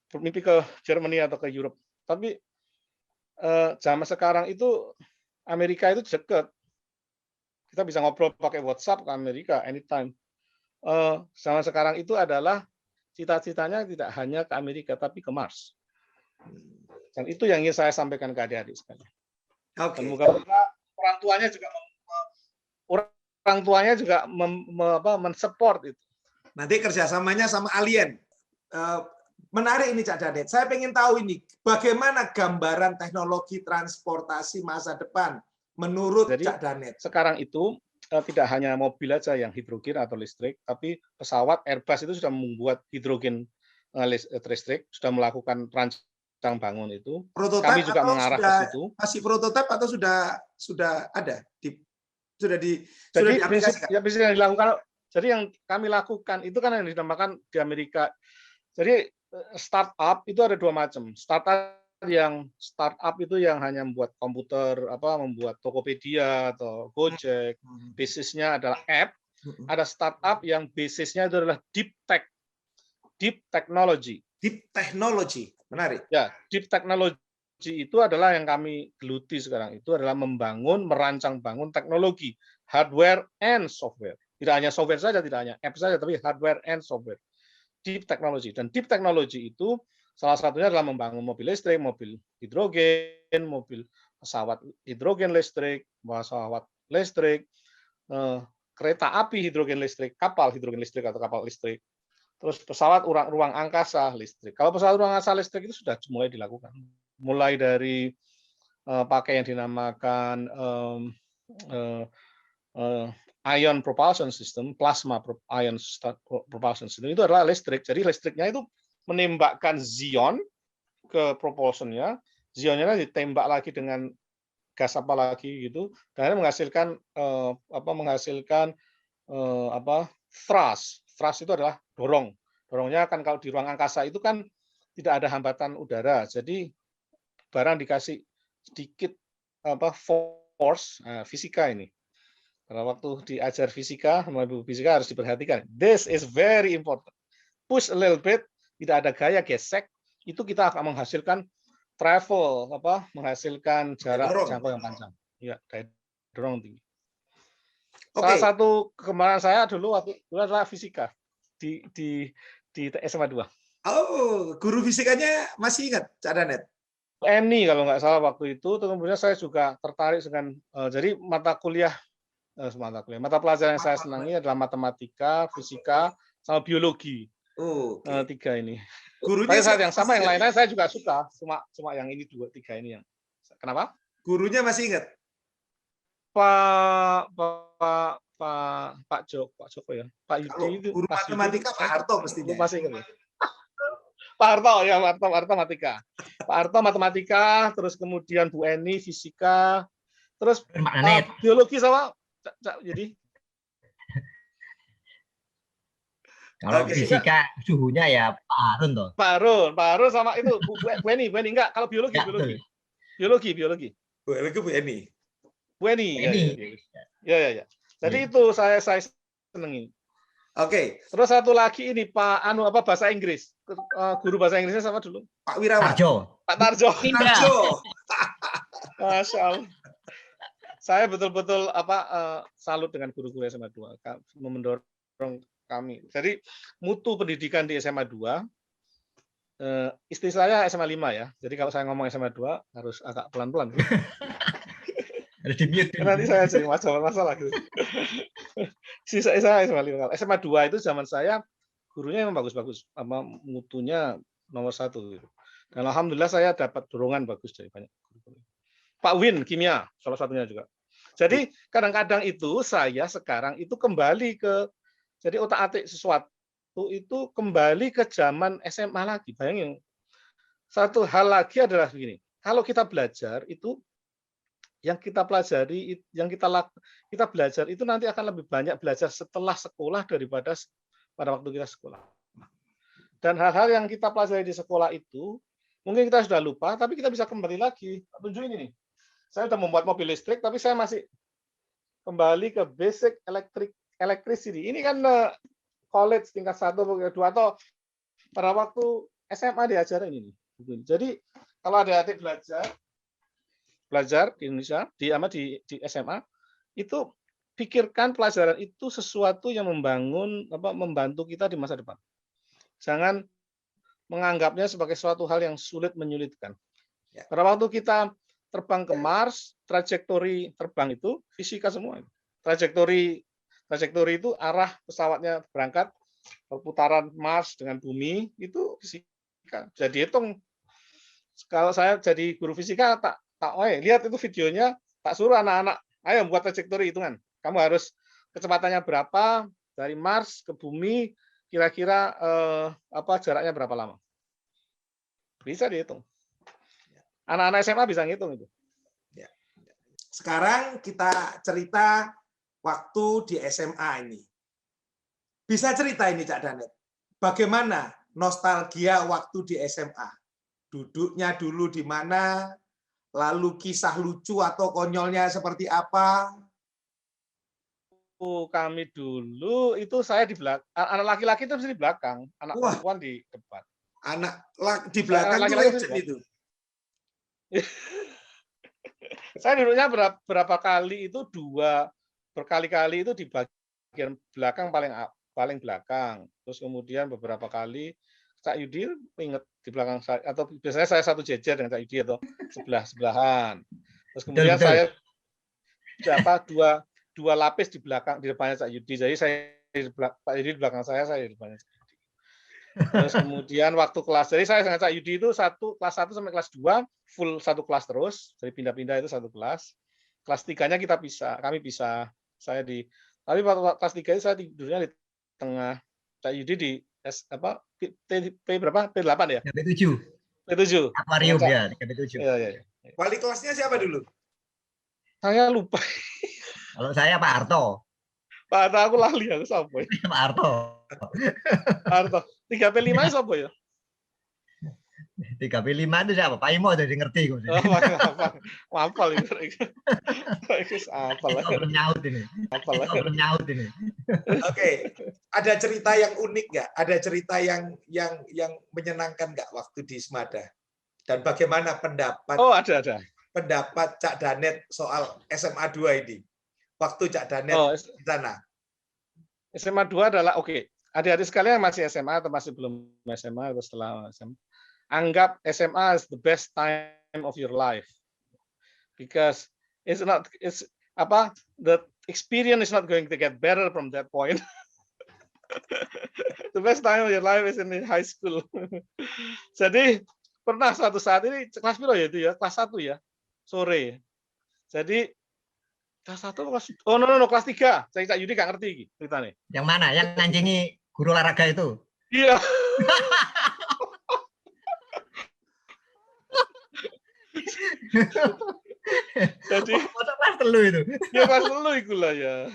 Bermimpi ke Germany atau ke Europe. Tapi zaman sekarang itu Amerika itu dekat. Kita bisa ngobrol pakai WhatsApp ke Amerika anytime. Zaman sekarang itu adalah cita-citanya tidak hanya ke Amerika tapi ke Mars. Dan itu yang ingin saya sampaikan ke adik-adik sekalian. Oke. Dan moga-moga orang tuanya juga mensupport itu. Nanti kerjasamanya sama alien. Menarik ini Cak Danet. Saya pengen tahu ini, bagaimana gambaran teknologi transportasi masa depan menurut Cak Danet? Sekarang itu tidak hanya mobil aja yang hidrogen atau listrik, tapi pesawat Airbus itu sudah membuat hidrogen listrik, sudah melakukan rancang bangun itu. Prototipe kami juga mengarah ke situ. Masih prototipe atau sudah ada? Sudah diaplikasikan? Jadi yang dilakukan, jadi yang kami lakukan itu kan yang dinamakan di Amerika. Jadi startup itu ada dua macam. Startup itu yang hanya membuat komputer, membuat Tokopedia atau Gojek, basisnya adalah app. Ada startup yang basisnya itu adalah deep technology. Deep technology, menarik. Ya, deep technology itu adalah yang kami geluti sekarang. Itu adalah merancang bangun teknologi, hardware and software. Tidak hanya software saja, tidak hanya app saja, tapi hardware and software. Deep technology. Dan deep technology itu salah satunya adalah membangun mobil listrik, mobil hidrogen, pesawat hidrogen listrik, pesawat listrik, kereta api hidrogen listrik, kapal hidrogen listrik atau kapal listrik, terus pesawat ruang angkasa listrik. Kalau pesawat ruang angkasa listrik itu sudah mulai dilakukan. Mulai dari pakai yang dinamakan ion propulsion system, plasma ion propulsion system, itu adalah listrik. Jadi listriknya itu menembakkan zion ke propulsionnya, zionnya ditembak lagi dengan gas apa lagi gitu, dan menghasilkan thrust. Thrust itu adalah dorong. Dorongnya kan kalau di ruang angkasa itu kan tidak ada hambatan udara. Jadi barang dikasih sedikit force, fisika ini. Kalau waktu diajar fisika, sama ibu fisika harus diperhatikan. This is very important. Push a little bit, tidak ada gaya gesek, itu kita akan menghasilkan travel, menghasilkan jarak jangkau yang panjang. Ya, daya dorong tinggi. Salah satu kegemaran saya dulu adalah fisika di SMA 2. Oh, guru fisikanya masih ingat, Cak Danet? Eni kalau nggak salah waktu itu. Kemudian saya juga tertarik dengan jadi mata pelajaran yang saya senangi adalah matematika, fisika, sama biologi. Tiga ini. Gurunya saat yang sama, yang lain-lain saya juga suka. Cuma yang ini 2-3 ini yang. Kenapa? Gurunya masih ingat? Pak Joko ya. Pak Yudi itu. Guru matematika Pak Harto mestinya. Masih ingat ya. Pak Harto ya, Pak Harto matematika. Pak Harto matematika, terus kemudian Bu Eni fisika, terus biologi sama jadi. Kalau fisika suhunya ya Pak Harun toh. Pak Harun sama itu Bu Eni enggak. Kalau biologi. Biologi Bu Eni. Bu Eni. Ya. Jadi itu saya senengi. Oke. Terus satu lagi ini Pak bahasa Inggris. Guru bahasa Inggrisnya sama dulu. Pak Wirawan. Pak Tarjo. Masya Allah. Saya betul-betul salut dengan guru-guru SMA 2 mendorong kami. Jadi mutu pendidikan di SMA 2, istri saya SMA 5 ya. Jadi kalau saya ngomong SMA 2 harus agak pelan-pelan. Harus di-mute. Nanti saya jadi masalah gitu. Sisa saya SMA 5. SMA 2 itu zaman saya gurunya memang bagus-bagus, mutunya nomor 1 gitu. Dan alhamdulillah saya dapat dorongan bagus dari banyak guru. Pak Win kimia salah satunya juga. Jadi kadang-kadang itu saya sekarang itu kembali ke jadi otak-atik sesuatu itu kembali ke zaman SMA lagi. Bayangin. Satu hal lagi adalah begini. Kalau kita belajar itu yang kita pelajari, yang kita belajar itu nanti akan lebih banyak belajar setelah sekolah daripada pada waktu kita sekolah. Dan hal-hal yang kita pelajari di sekolah itu mungkin kita sudah lupa, tapi kita bisa kembali lagi. Tunjukin ini. Saya sudah membuat mobil listrik, tapi saya masih kembali ke basic electricity. Ini kan college tingkat 1 atau 2 atau pada waktu SMA diajarin ini. Jadi kalau adik-adik belajar di Indonesia di SMA itu pikirkan pelajaran itu sesuatu yang membantu kita di masa depan. Jangan menganggapnya sebagai suatu hal yang sulit menyulitkan. Pada waktu kita terbang ke Mars, trajektori terbang itu fisika semua. Trajektori itu arah pesawatnya berangkat, perputaran Mars dengan bumi itu fisika. Jadi hitung. Kalau saya jadi guru fisika lihat itu videonya, tak suruh anak-anak, ayo buat trajektori hitungan. Kamu harus kecepatannya berapa dari Mars ke bumi, kira-kira jaraknya berapa lama? Bisa dihitung. Anak-anak SMA bisa ngitung itu. Sekarang kita cerita waktu di SMA ini. Bisa cerita ini Cak Danet. Bagaimana nostalgia waktu di SMA? Duduknya dulu di mana? Lalu kisah lucu atau konyolnya seperti apa? Kami dulu itu saya di belakang, anak laki-laki itu di belakang, anak perempuan di depan. Anak di belakang itu. Saya duduknya berapa kali itu berkali-kali itu di bagian belakang paling belakang. Terus kemudian beberapa kali Cak Yudi ingat di belakang saya, atau biasanya saya satu jejer dengan Cak Yudi atau sebelahan. Terus kemudian saya dua lapis di depannya Cak Yudi. Jadi Pak Yudi di belakang saya di depannya Cak Yudi. Terus kemudian waktu kelas, jadi saya dengan Cak Yudi itu kelas 1 sampai kelas 2 full satu kelas terus, jadi pindah-pindah itu satu kelas. Kelas 3-nya kami pisah. Tapi waktu kelas 3 itu saya tidurnya di tengah, Cak Yudi di berapa? P8 ya? P7. Akuarium ya, P7. Iya. Wali kelasnya siapa dulu? Saya lupa. Kalau saya Pak Harto. Pak Harto aku lali aku sampai. Pak Harto. 3P5 siapa ya? 3P5 itu siapa? Pak Imo jadi ngerti kok. Oh, hafal itu. Hafal lah. Belum nyaut ini. Hafal lah. Belum nyaut ini. Oke, ada cerita yang unik nggak? Ada cerita yang menyenangkan nggak waktu di Semada? Dan bagaimana pendapat Oh, ada. pendapat Cak Danet soal SMA 2 ini? Waktu Cak Danet di sana. SMA 2 adalah oke. Adik-adik sekalian masih SMA atau masih belum SMA atau setelah SMA, anggap SMA is the best time of your life because the experience is not going to get better from that point. The best time of your life is in high school. Jadi pernah suatu saat ini kelas berapa ya itu ya, kelas 1 ya, sore. Jadi kelas 1 kelas kelas 3. Saya Cak Yudi nggak ngerti ceritanya. Yang mana? Yang ngancingi guru olahraga itu? Iya. Jadi kelas telu itu. Ya kelas telu iku lah ya.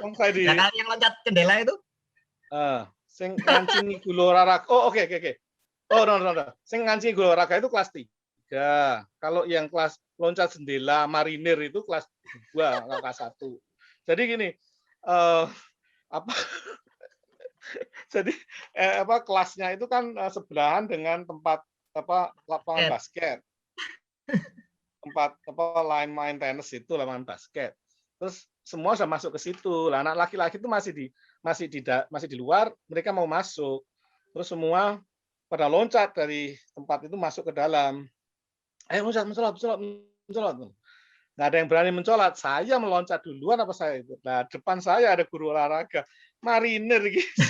Wong saya di yang loncat jendela itu? Sing ngancingi guru olahraga. Oh, oke. Oh, no. Sing ngancingi guru olahraga itu kelas 3. Kalau yang kelas loncat jendela marinir itu kelas 2, kelas 1. Jadi gini, jadi kelasnya itu kan sebelahan dengan tempat lapangan basket. Tempat lain main tenis itu lapangan basket. Terus semua sudah masuk ke situ. Lah anak laki-laki itu masih di luar, mereka mau masuk. Terus semua pada loncat dari tempat itu masuk ke dalam. Ayo mencolot. Nggak ada yang berani mencolot. Saya meloncat duluan apa saya itu. Nah, depan saya ada guru olahraga marinir gitu.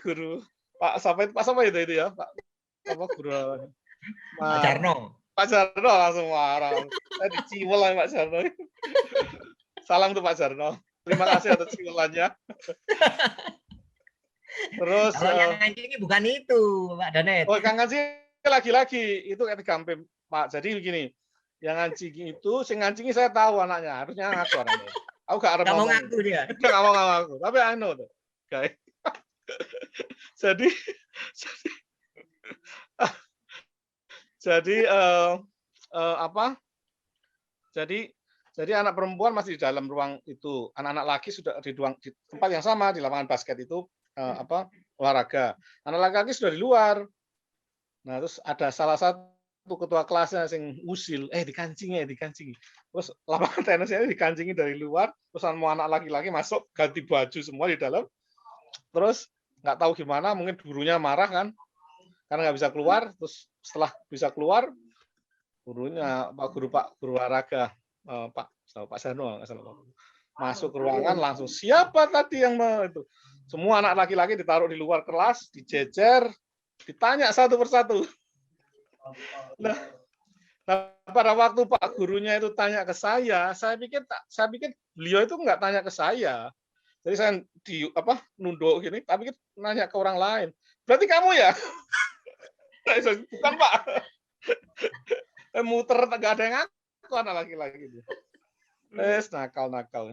Guru Pak siapa itu ya Pak guru olahraga. Pak Jarno. Pak Jarno langsung marah. Saya diciwel lah Pak Jarno. Salam tuh Pak Jarno. Terima kasih atas ciwelannya. Terus kalau yang ngancingi bukan itu Pak Danet. Oh, yang ngancingi lagi-lagi itu gampang Pak. Jadi begini, yang ngancingi itu, sing ngancingi saya tahu anaknya, harusnya ngaku orangnya. Aku gak mau ngaku dia. Dia gak mau ngaku, tapi I know tuh. Guys. Jadi anak perempuan masih di dalam ruang itu, anak-anak laki sudah di tempat yang sama di lapangan basket itu olahraga. Anak laki-laki sudah di luar. Nah, terus ada salah satu ketua kelasnya yang usil, dikancingi. Terus lapangan tenisnya dikancingi dari luar, terus mau anak laki-laki masuk ganti baju semua di dalam. Terus nggak tahu gimana, mungkin gurunya marah kan, karena nggak bisa keluar. Terus setelah bisa keluar, gurunya Pak guru olahraga Pak Sarno masuk ke ruangan langsung siapa tadi yang itu. Semua anak laki-laki ditaruh di luar kelas, dijejer, ditanya satu persatu. Nah, pada waktu Pak gurunya itu tanya ke saya pikir beliau itu nggak tanya ke saya. Jadi saya nunduk gini, tapi nanya ke orang lain. Berarti kamu ya? Bukan Pak. Muter nggak ada yang ngaku anak laki-laki itu. Nakal.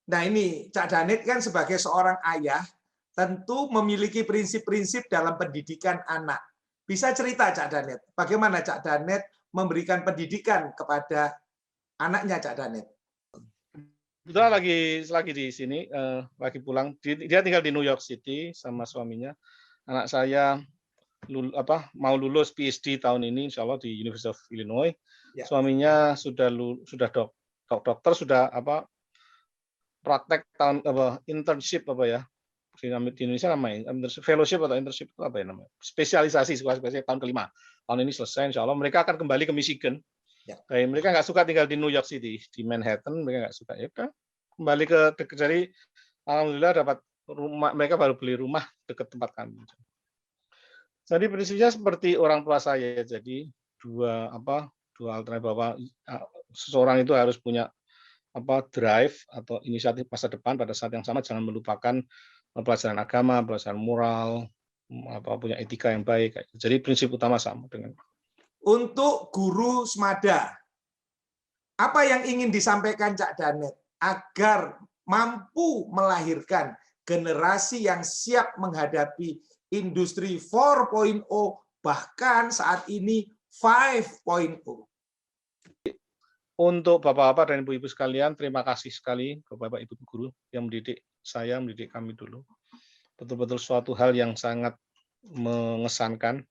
Nah ini Cak Danet kan sebagai seorang ayah tentu memiliki prinsip-prinsip dalam pendidikan anak. Bisa cerita Cak Danet, bagaimana Cak Danet memberikan pendidikan kepada anaknya Cak Danet? Kebetulan lagi di sini, lagi pulang. Dia tinggal di New York City sama suaminya. Anak saya mau lulus PhD tahun ini, insya Allah di University of Illinois. Ya. Suaminya sudah dokter, sudah praktek tahun internship di Indonesia namanya fellowship atau internship itu apa ya namanya, spesialisasi sekolah spesial tahun kelima. Tahun ini selesai, insya Allah mereka akan kembali ke Michigan. Ya. Mereka nggak suka tinggal di New York City, di Manhattan mereka nggak suka. Ya kan kembali ke dekat, jadi alhamdulillah dapat rumah, mereka baru beli rumah dekat tempat kami. Jadi prinsipnya seperti orang tua saya, jadi dua alternatif bahwa seseorang itu harus punya drive atau inisiatif masa depan pada saat yang sama, jangan melupakan pelajaran agama, pelajaran moral, punya etika yang baik. Jadi prinsip utama sama dengan. Untuk guru Semada, apa yang ingin disampaikan Cak Danet agar mampu melahirkan generasi yang siap menghadapi industri 4.0, bahkan saat ini 5.0. Untuk Bapak-Bapak dan Ibu-Ibu sekalian, terima kasih sekali ke Bapak Ibu guru yang mendidik saya, mendidik kami dulu. Betul-betul suatu hal yang sangat mengesankan.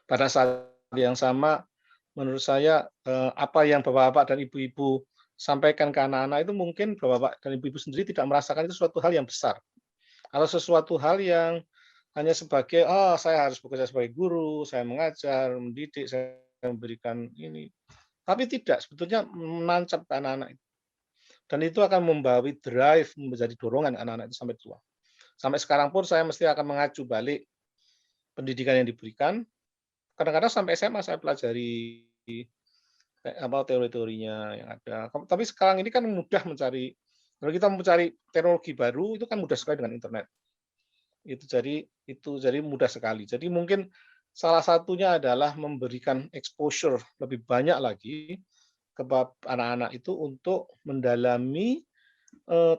Pada saat yang sama, menurut saya apa yang Bapak-Bapak dan Ibu-Ibu sampaikan ke anak-anak itu mungkin Bapak-Bapak dan Ibu-Ibu sendiri tidak merasakan itu suatu hal yang besar. Atau sesuatu hal yang hanya sebagai, oh saya harus bekerja sebagai guru, saya mengajar, mendidik, saya memberikan ini. Tapi tidak, sebetulnya menancap ke anak-anak itu. Dan itu akan membawa drive, menjadi dorongan anak-anak itu sampai tua. Sampai sekarang pun saya mesti akan mengacu balik pendidikan yang diberikan. Kadang-kadang sampai SMA saya pelajari teori-teorinya yang ada. Tapi sekarang ini kan mudah mencari, kalau kita mencari teknologi baru itu kan mudah sekali dengan internet. Itu jadi mudah sekali. Jadi mungkin salah satunya adalah memberikan exposure lebih banyak lagi kepada anak-anak itu untuk mendalami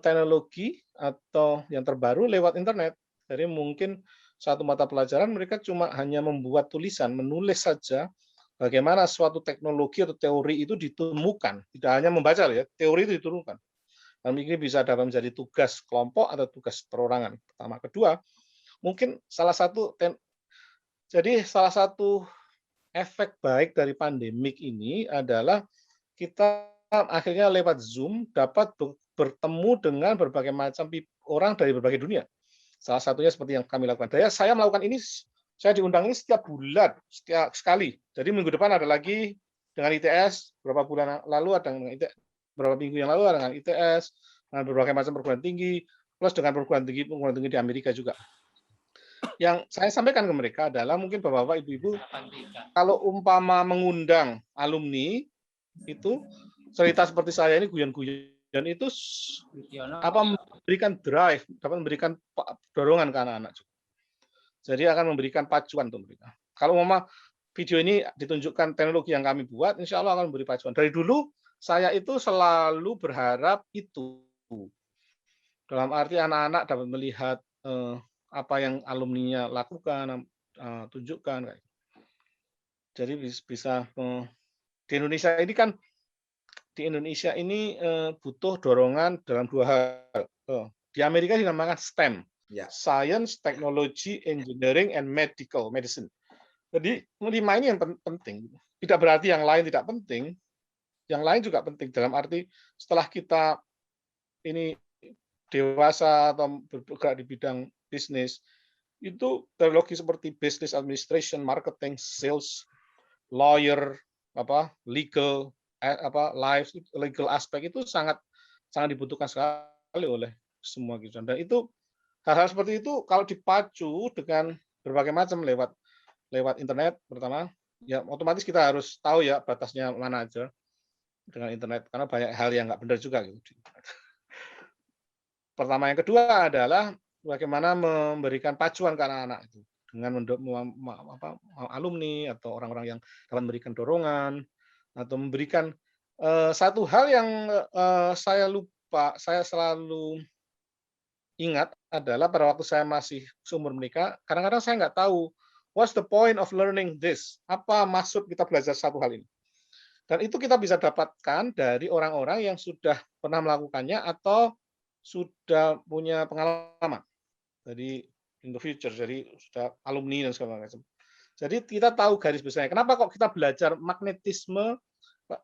teknologi atau yang terbaru lewat internet. Jadi mungkin satu mata pelajaran mereka cuma hanya membuat tulisan, menulis saja bagaimana suatu teknologi atau teori itu ditemukan. Tidak hanya membaca ya, teori itu ditemukan. Dan ini bisa dapat menjadi tugas kelompok atau tugas perorangan. Pertama, kedua, mungkin salah satu efek baik dari pandemik ini adalah kita akhirnya lewat Zoom dapat bertemu dengan berbagai macam orang dari berbagai dunia. Salah satunya seperti yang kami lakukan. Saya melakukan ini, saya diundang ini setiap bulan, setiap sekali. Jadi minggu depan ada lagi dengan ITS, beberapa bulan lalu ada dengan ITS, beberapa minggu yang lalu ada dengan ITS, dengan berbagai macam perguruan tinggi, plus dengan perguruan tinggi di Amerika juga. Yang saya sampaikan ke mereka adalah mungkin Bapak-bapak, Ibu-ibu, kalau umpama mengundang alumni itu cerita seperti saya ini guyon-guyon itu memberikan drive, dapat memberikan dorongan ke anak-anak. Jadi akan memberikan pacuan untuk mereka. Kalau umpama video ini ditunjukkan teknologi yang kami buat, insya Allah akan memberi pacuan. Dari dulu saya itu selalu berharap itu. Dalam arti anak-anak dapat melihat apa yang alumninya lakukan, tunjukkan. Jadi bisa di Indonesia ini butuh dorongan dalam dua hal. Di Amerika dinamakan STEM, Science, Technology, Engineering, and Medicine. Jadi 5 ini yang penting. Tidak berarti yang lain tidak penting. Yang lain juga penting dalam arti setelah kita ini dewasa atau bergerak di bidang bisnis, itu teknologi seperti business administration, marketing, sales, lawyer, legal, legal aspek itu sangat dibutuhkan sekali oleh semua gitu. Dan itu hal-hal seperti itu kalau dipacu dengan berbagai macam lewat internet pertama, ya otomatis kita harus tahu ya batasnya mana aja dengan internet karena banyak hal yang nggak benar juga gitu. Pertama, yang kedua adalah bagaimana memberikan pacuan ke anak-anak itu dengan alumni atau orang-orang yang dapat memberikan dorongan atau memberikan satu hal yang saya selalu ingat adalah pada waktu saya masih seumur mereka, kadang-kadang saya nggak tahu what's the point of learning this, apa maksud kita belajar satu hal ini. Dan itu kita bisa dapatkan dari orang-orang yang sudah pernah melakukannya atau sudah punya pengalaman. Jadi in the future, jadi sudah alumni dan segala macam. Jadi kita tahu garis besarnya. Kenapa kok kita belajar magnetisme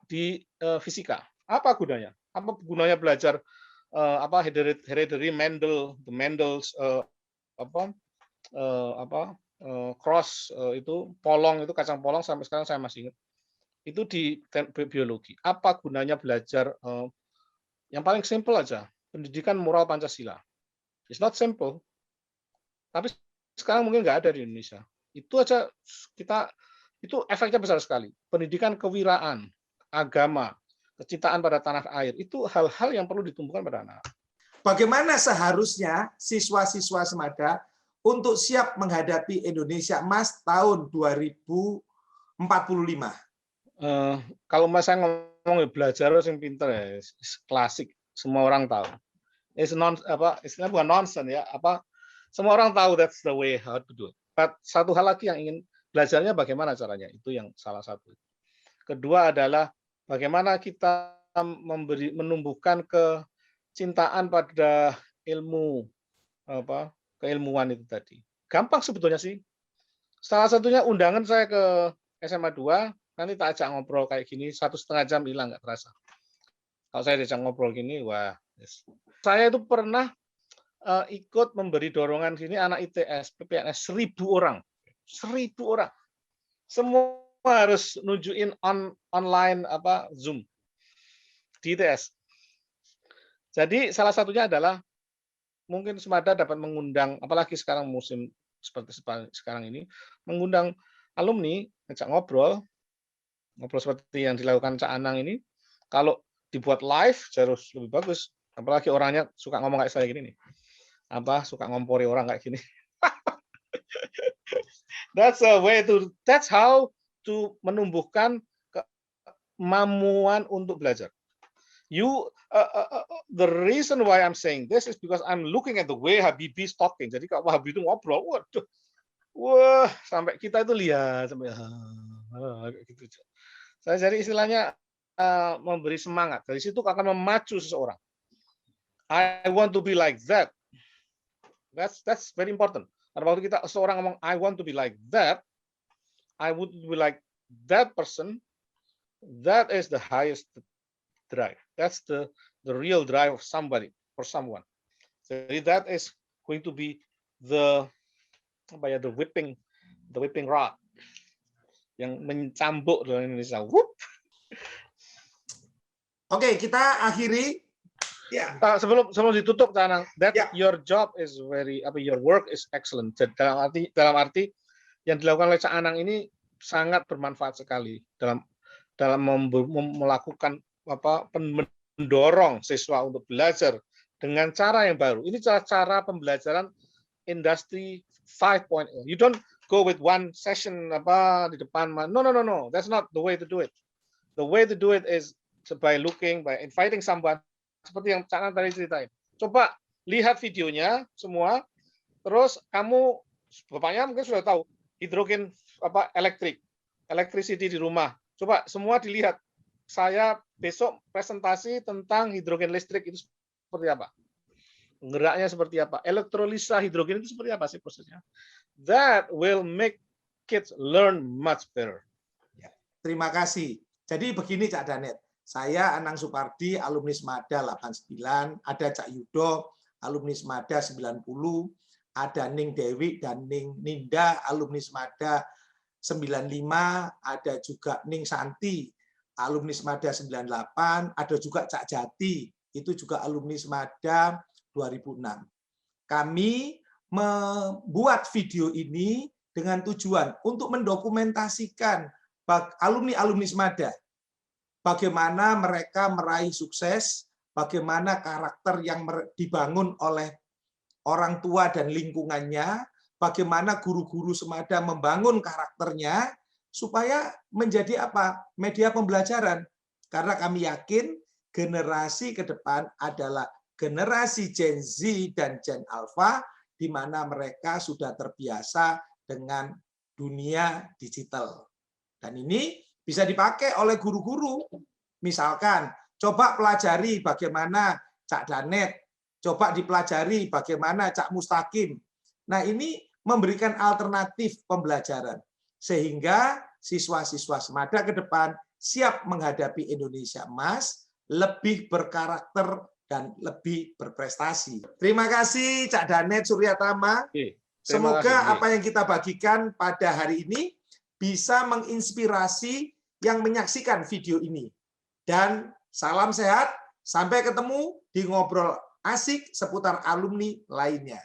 di fisika? Apa gunanya? Apa gunanya belajar hereditary Mendel's cross itu polong itu kacang polong sampai sekarang saya masih ingat. Itu di biologi. Apa gunanya belajar yang paling simple aja, pendidikan moral Pancasila. It's not simple. Tapi sekarang mungkin nggak ada di Indonesia. Itu aja itu efeknya besar sekali. Pendidikan kewiraan, agama, kecintaan pada tanah air, itu hal-hal yang perlu ditumbuhkan pada anak. Bagaimana seharusnya siswa-siswa Semada untuk siap menghadapi Indonesia Emas tahun 2045? Kalau mas saya ngomong belajar harus yang pinter ya, klasik, semua orang tahu. is istilahnya bukan nonsense ya, semua orang tahu that's the way how to do it. But satu hal lagi yang ingin belajarnya bagaimana caranya, itu yang salah satu. Kedua adalah bagaimana kita menumbuhkan kecintaan pada ilmu keilmuan itu tadi. Gampang sebetulnya sih. Salah satunya undangan saya ke SMA 2, nanti tak ajak ngobrol kayak gini 1,5 jam hilang nggak terasa. Kalau saya diajak ngobrol gini, wah. Yes. Saya itu pernah ikut memberi dorongan sini anak ITS, PPNS 1.000 orang. 1.000 orang. Semua harus nunjukin online Zoom di ITS. Jadi salah satunya adalah mungkin Semada dapat mengundang, apalagi sekarang musim seperti sekarang ini, mengundang alumni, ngajak ngobrol seperti yang dilakukan Cak Anang ini. Kalau dibuat live jauh lebih bagus. Apalagi orangnya suka ngomong kayak saya gini nih. Suka ngompori orang kayak gini. That's how to menumbuhkan kemampuan untuk belajar. The reason why I'm saying this is because I'm looking at the way Habibie is talking. Jadi kalau Habibie itu ngobrol, waduh, wah, sampai kita itu lihat sampai gitu. Saya jadi istilahnya memberi semangat. Dari situ akan memacu seseorang. I want to be like that. That's very important. Pada waktu kita seorang ngomong I want to be like that, I would be like that person. That is the highest drive. That's the real drive of somebody for someone. Jadi that is going to be the whipping rod yang mencambuk dalam Indonesia. Whoop. Oke, kita akhiri. Ya. Sebelum ditutup, Tanang, your job is your work is excellent. Dalam arti yang dilakukan oleh Cak Anang ini sangat bermanfaat sekali dalam melakukan mendorong siswa untuk belajar dengan cara yang baru. Ini cara pembelajaran industri 5.0. You don't go with one session di depan. No. That's not the way to do it. The way to do it is by inviting someone, seperti yang Cak Anang tadi ceritain. Coba lihat videonya semua, terus kamu, bapaknya mungkin sudah tahu, hidrogen electricity di rumah. Coba semua dilihat. Saya besok presentasi tentang hidrogen listrik itu seperti apa. Geraknya seperti apa. Elektrolisa hidrogen itu seperti apa sih prosesnya. That will make kids learn much better. Ya, terima kasih. Jadi begini Cak Danet. Saya Anang Supardi, alumni Semada 89, ada Cak Yudo, alumni Semada 90, ada Ning Dewi dan Ning Ninda, alumni Semada 95, ada juga Ning Santi, alumni Semada 98, ada juga Cak Jati, itu juga alumni Semada 2006. Kami membuat video ini dengan tujuan untuk mendokumentasikan alumni-alumni Semada, bagaimana mereka meraih sukses, bagaimana karakter yang dibangun oleh orang tua dan lingkungannya, bagaimana guru-guru Semada membangun karakternya, supaya menjadi media pembelajaran. Karena kami yakin generasi ke depan adalah generasi Gen Z dan Gen Alpha, di mana mereka sudah terbiasa dengan dunia digital. Dan ini bisa dipakai oleh guru-guru. Misalkan, coba pelajari bagaimana Cak Danet, coba dipelajari bagaimana Cak Mustaqim. Nah, ini memberikan alternatif pembelajaran. Sehingga siswa-siswa Semada ke depan siap menghadapi Indonesia Emas, lebih berkarakter dan lebih berprestasi. Terima kasih Cak Danet Suryatama. Semoga apa yang kita bagikan pada hari ini bisa menginspirasi yang menyaksikan video ini. Dan salam sehat, sampai ketemu di ngobrol asik seputar alumni lainnya.